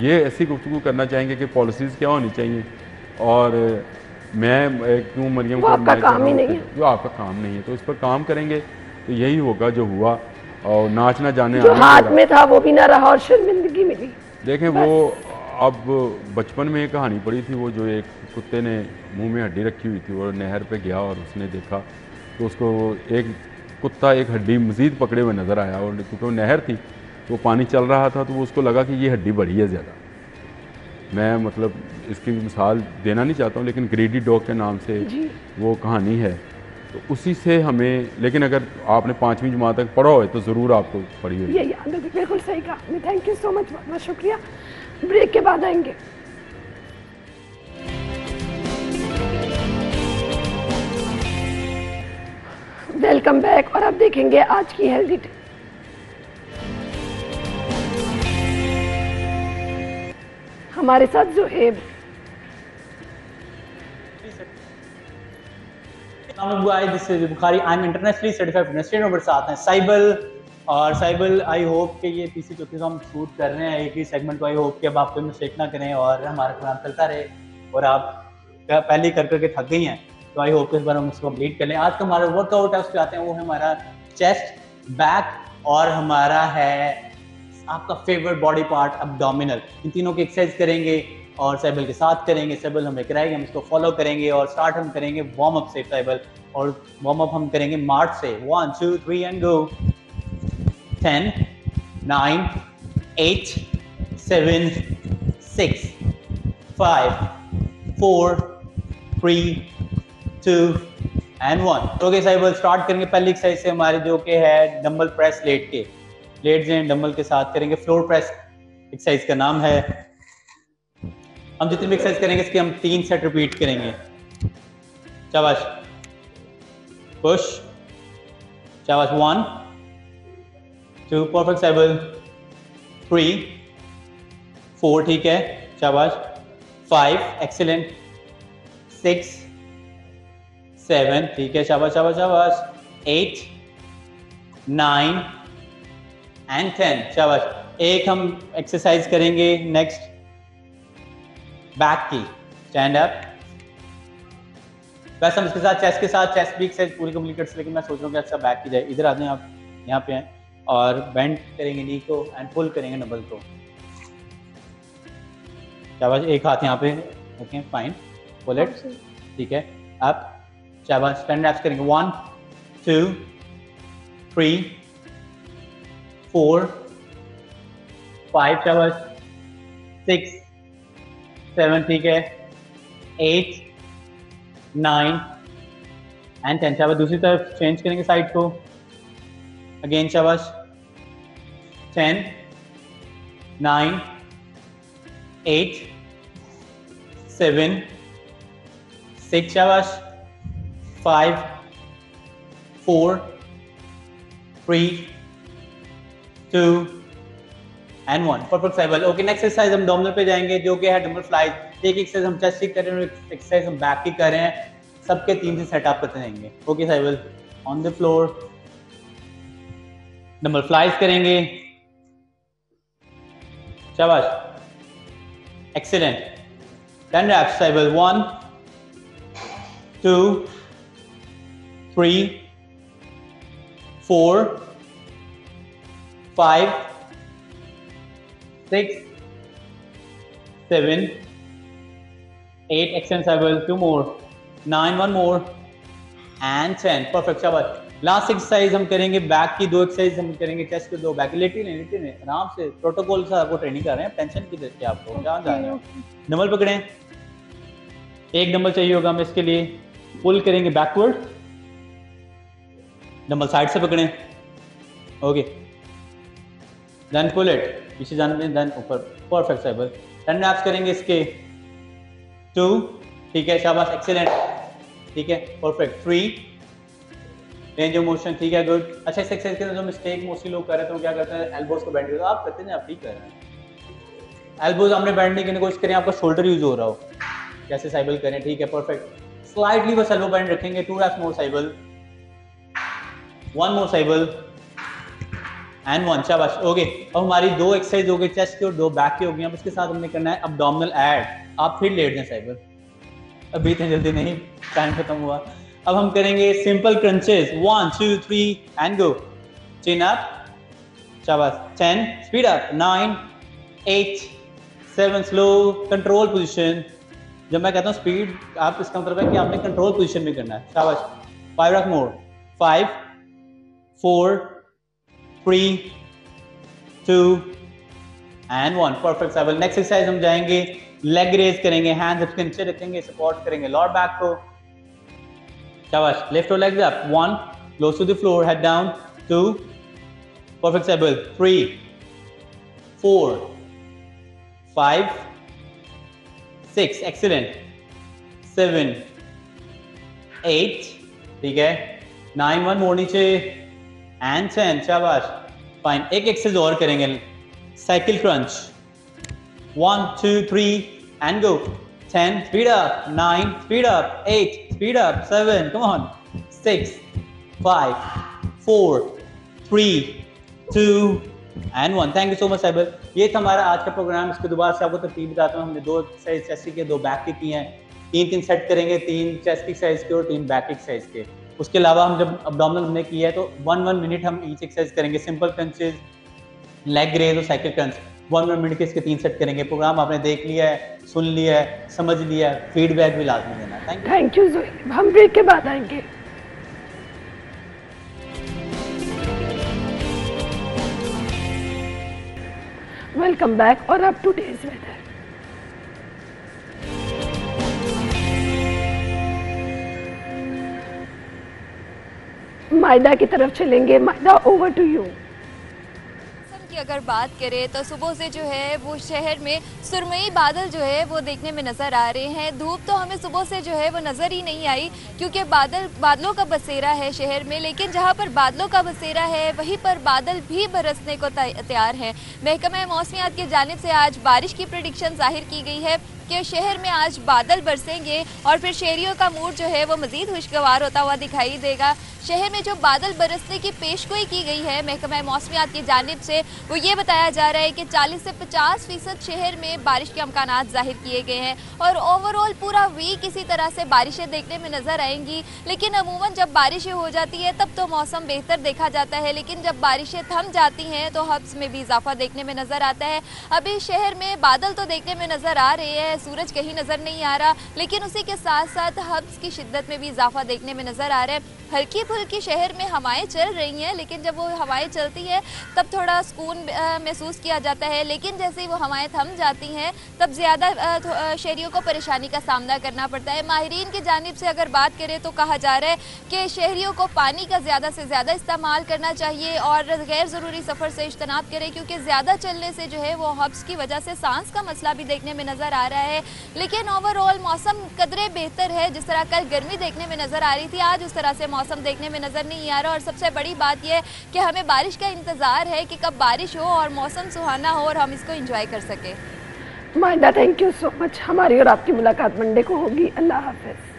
ये ऐसी गुफ्तगू करना चाहेंगे कि पॉलिसीज़ क्या होनी चाहिए, और मैं क्यों मरियम को आपका काम ही नहीं है, जो आपका काम नहीं है, तो इस पर काम करेंगे तो यही होगा जो हुआ। और नाच ना जाने जो हाथ में था वो भी ना रहा और शर्मिंदगी मिली। देखें, वो अब बचपन में एक कहानी पड़ी थी, वो जो एक कुत्ते ने मुंह में हड्डी रखी हुई थी और नहर पे गया और उसने देखा तो उसको एक कुत्ता एक हड्डी मज़ीद पकड़े हुए नज़र आया, और क्योंकि वो नहर थी तो पानी चल रहा था तो वो उसको लगा कि ये हड्डी बड़ी है ज़्यादा। मैं मतलब इसकी मिसाल देना नहीं चाहता हूँ, लेकिन ग्रीडी डॉग के नाम से वो कहानी है, तो उसी से हमें, लेकिन अगर आपने 5वीं जमात तक पढ़ा हो तो ज़रूर आपको पढ़ी हुई। ये याद है, बिल्कुल सही कहा आपने। थैंक यू सो मच, बहुत शुक्रिया। ब्रेक के बाद आएंगे। वेलकम बैक, और अब देखेंगे आज की हेल्दी टिप। हमारे साथ जो है this is Bukhari, I am internationally certified fitness trainer. मेरे साथ हैं साइबल, और साइबल आई होप कि ये तीसरी चौथी हम शूट कर रहे हैं एक ही सेगमेंट को। आई होप कि अब आप कोई मिस्टेक ना करें और हमारा प्रोग्राम चलता रहे, और आप पहले कर करके थक गई हैं तो आई होप इस बार हम उसको कंप्लीट कर लें। आज का हमारा वर्कआउट है उस पर आते हैं, वो है हमारा चेस्ट, बैक और हमारा है आपका फेवरेट बॉडी पार्ट एब्डोमिनल। इन तीनों की एक्सरसाइज करेंगे और साइबल के साथ करेंगे। साइबल हमें कराएंगे, हम इसको फॉलो करेंगे और स्टार्ट हम करेंगे वार्म अप से साइबल, और वार्म अप हम करेंगे मार्च से। 1 2 3 and go. 10 9 8 7 6 5 4 3 2 and 1। Okay Cyble start करेंगे पहली एक्सरसाइज से हमारे, जो कि है डंबल प्रेस लेट के। लेट जाएं, डंबल के साथ करेंगे। फ्लोर प्रेस एक्सरसाइज का नाम है। हम जितनी भी एक्सरसाइज करेंगे इसके हम 3 सेट रिपीट करेंगे। शाबाश, पुश, शाबाश। 1 2 परफेक्ट साइबल। 3 4 ठीक है, शाबाश। 5 एक्सीलेंट। 6 7 ठीक है, शाबाश शाबाश शाबाश। 8 9 एंड 10 शाबाश। एक हम एक्सरसाइज करेंगे नेक्स्ट बैक की, स्टैंड अप। वैसे हम इसके साथ चेस्ट के साथ चेस्ट भी एक्सरसाइज पूरी कंप्लीट कर सकते, लेकिन मैं सोच रहा हूँ कि अच्छा बैक की जाए। इधर आते हैं आप, यहाँ पे हैं, और बेंड करेंगे नी को एंड पुल करेंगे डंबल को। शाबाश, एक हाथ यहाँ पे, ओके फाइन, पुल इट, ठीक है। अब शाबाश, स्टैंड अप्स करेंगे। 1 2 3 4 5 शाबाश। 6 7 ठीक है। 8 9 एंड 10 शाबाश। दूसरी तरफ चेंज करेंगे साइड को, अगेन शाबाश। 10 9 8 7 6 शाबाश। 5 4 3 2 and 1 perfect Cyble. Okay next exercise हम डोमिनल पे जाएंगे, जो कि है डंबल फ्लाइज। एक एक्सरसाइज हम चेस्ट की कर रहे हैं, एक एक्सरसाइज हम बैक की कर रहे हैं। सबके 3 से सेटअप करते रहेंगे। Okay Cyble, on the floor dumbbell flies करेंगे। शाबाश, excellent. 10 reps Cyble. 1 2 3 4 5 6 7 8 excellent cycle, 2 more, 9 1 more and 10 perfect शाबाश। लास्ट एक्सरसाइज हम करेंगे बैक की, 2 एक्सरसाइज हम करेंगे चेस्ट के, 2 बैक। लेटे नहीं आराम से, प्रोटोकॉल से आपको ट्रेनिंग कर रहे हैं, टेंशन की देते आपको, जहाँ जा रहे हैं। डंबल पकड़ें, एक डंबल चाहिए होगा हमें इसके लिए। पुल करेंगे बैकवर्ड, डंबल साइड से पकड़ें, ओके देन पुल इट, पीछे जाने दें, देन ऊपर, परफेक्ट साइबल। 10 reps करेंगे इसके। 2 ठीक है, शाबाश, एक्सीलेंट, ठीक है, परफेक्ट। 3 रेंज ऑफ मोशन, ठीक है, गुड। अच्छा, इस एक्सरसाइज के अंदर जो मिस्टेक मोस्टली लोग कर रहे हैं तो क्या करते हैं, एल्बोज को बेंड करते हैं। आप करते हैं, आप ठीक कर रहे हैं। एल्बोज आपने बेंड नहीं करने की कोशिश करें, आपका शोल्डर यूज हो रहा हो, जैसे साइबल करें, ठीक है, परफेक्ट। स्लाइटली बस एल्बो बेंड रखेंगे। 2 reps more Cyble, 1 more Cyble and 1 शाबाश। ओके, अब हमारी 2 एक्सरसाइज हो गई चेस्ट की और 2 बैक की हो गई। अब इसके साथ हमने करना है अब्डोमिनल ऐड। आप फिर लेट जाएं साइबल, अभी इतनी जल्दी नहीं, टाइम खत्म हुआ। अब हम करेंगे simple crunches. 1 2 3 and go. Chin up, शाबाश। 10 speed up. 9 8 7 slow, control position. जब मैं कहता हूँ स्पीड, आप इसका मतलब है कि आपने कंट्रोल पोजीशन में करना है, शाबाश। 5 reps more. 5 4 3 2 and 1 perfect Cyble. Next exercise हम जाएंगे, लेग रेज करेंगे, हैंड्स अपने नीचे रखेंगे, सपोर्ट करेंगे लोअर बैक को, शाबाश। Lift your legs up. 1 close to the floor, head down. 2 perfect साइबल। 3 4 5 6 एक्सीलेंट। 7 8 ठीक है, 9 1 मोड़ नीचे एंड 10 शाबाश, फाइन। एक एक्सरसाइज और करेंगे, cycle crunch. 1, 2, 3, and go. 10, speed up. 9, speed up. 8, speed up. 7, come on. 6, 5, 4, 3, 2, and 1. Thank you so much cyber. ये था हमारा आज का प्रोग्राम। इसके दोबारा से आपको तरतीब बताता हूँ। हमने 2 चेस्ट के 2 बैक के किए हैं। 3 सेट करेंगे, 3 चेस्ट एक्सरसाइज के और 3 बैक एक्सरसाइज के। उसके अलावा हम जब अब्डोमिनल हमने किया है तो 1 मिनट हम ईच एक्सरसाइज करेंगे। सिंपल क्रंचेस, लेग रेज और साइकिल क्रंच 1 मिनट के इसके 3 सेट करेंगे। प्रोग्राम आपने देख लिया है, सुन लिया है, समझ लिया है, फीडबैक भी लाजमी देना है। थैंक यू ज़ोई। हम ब्रेक के बाद आएंगे। वेलकम बैक और अप टू डेज वेदर। मायदा की तरफ चलेंगे। मायदा, ओवर टू यू। की अगर बात करें तो सुबह से जो है वो शहर में सुरमई बादल जो है वो देखने में नज़र आ रहे हैं। धूप तो हमें सुबह से जो है वो नज़र ही नहीं आई क्योंकि बादलों का बसेरा है शहर में। लेकिन जहां पर बादलों का बसेरा है वहीं पर बादल भी बरसने को तैयार हैं। महकमा मौसमियात की जानिब से आज बारिश की प्रेडिक्शन जाहिर की गई है कि शहर में आज बादल बरसेंगे और फिर शहरियों का मूड जो है वो मज़ीद खुशगवार होता हुआ दिखाई देगा। शहर में जो बादल बरसने की पेशगोई की गई है महकमा मौसमियात की जानिब से, वो ये बताया जा रहा है कि 40 से 50% शहर में बारिश के अमकानात जाहिर किए गए हैं और ओवरऑल पूरा वीक इसी तरह से बारिशें देखने में नज़र आएंगी। लेकिन अमूमन जब बारिशें हो जाती है तब तो मौसम बेहतर देखा जाता है, लेकिन जब बारिशें थम जाती हैं तो हब्स में भी इजाफा देखने में नज़र आता है। अभी शहर में बादल तो देखने में नज़र आ रहे हैं, सूरज कहीं नज़र नहीं आ रहा, लेकिन उसी के साथ साथ हब्स की शिद्दत में भी इजाफा देखने में नज़र आ रहा है। हल्की फुल्की शहर में हवाएं चल रही हैं, लेकिन जब वो हवाएं चलती हैं तब थोड़ा सुकून महसूस किया जाता है, लेकिन जैसे ही वो हवाएं थम जाती हैं तब ज़्यादा शहरियों को परेशानी का सामना करना पड़ता है। माहिरीन की जानिब से अगर बात करें तो कहा जा रहा है कि शहरियों को पानी का ज़्यादा से ज़्यादा इस्तेमाल करना चाहिए और गैर ज़रूरी सफ़र से इज्तनाब करें क्योंकि ज़्यादा चलने से जो है वो हब्स की वजह से सांस का मसला भी देखने में नज़र आ रहा है। लेकिन ओवरऑल मौसम कदरे बेहतर है। जिस तरह कल गर्मी देखने में नज़र आ रही थी, आज उस तरह से मौसम देखने में नज़र नहीं आ रहा। और सबसे बड़ी बात यह है कि हमें बारिश का इंतज़ार है कि कब बारिश हो और मौसम सुहाना हो और हम इसको एंजॉय कर सकें। मायदा, थैंक यू सो मच। हमारी और आपकी मुलाकात मंडे को होगी। अल्लाह हाफ़िज़।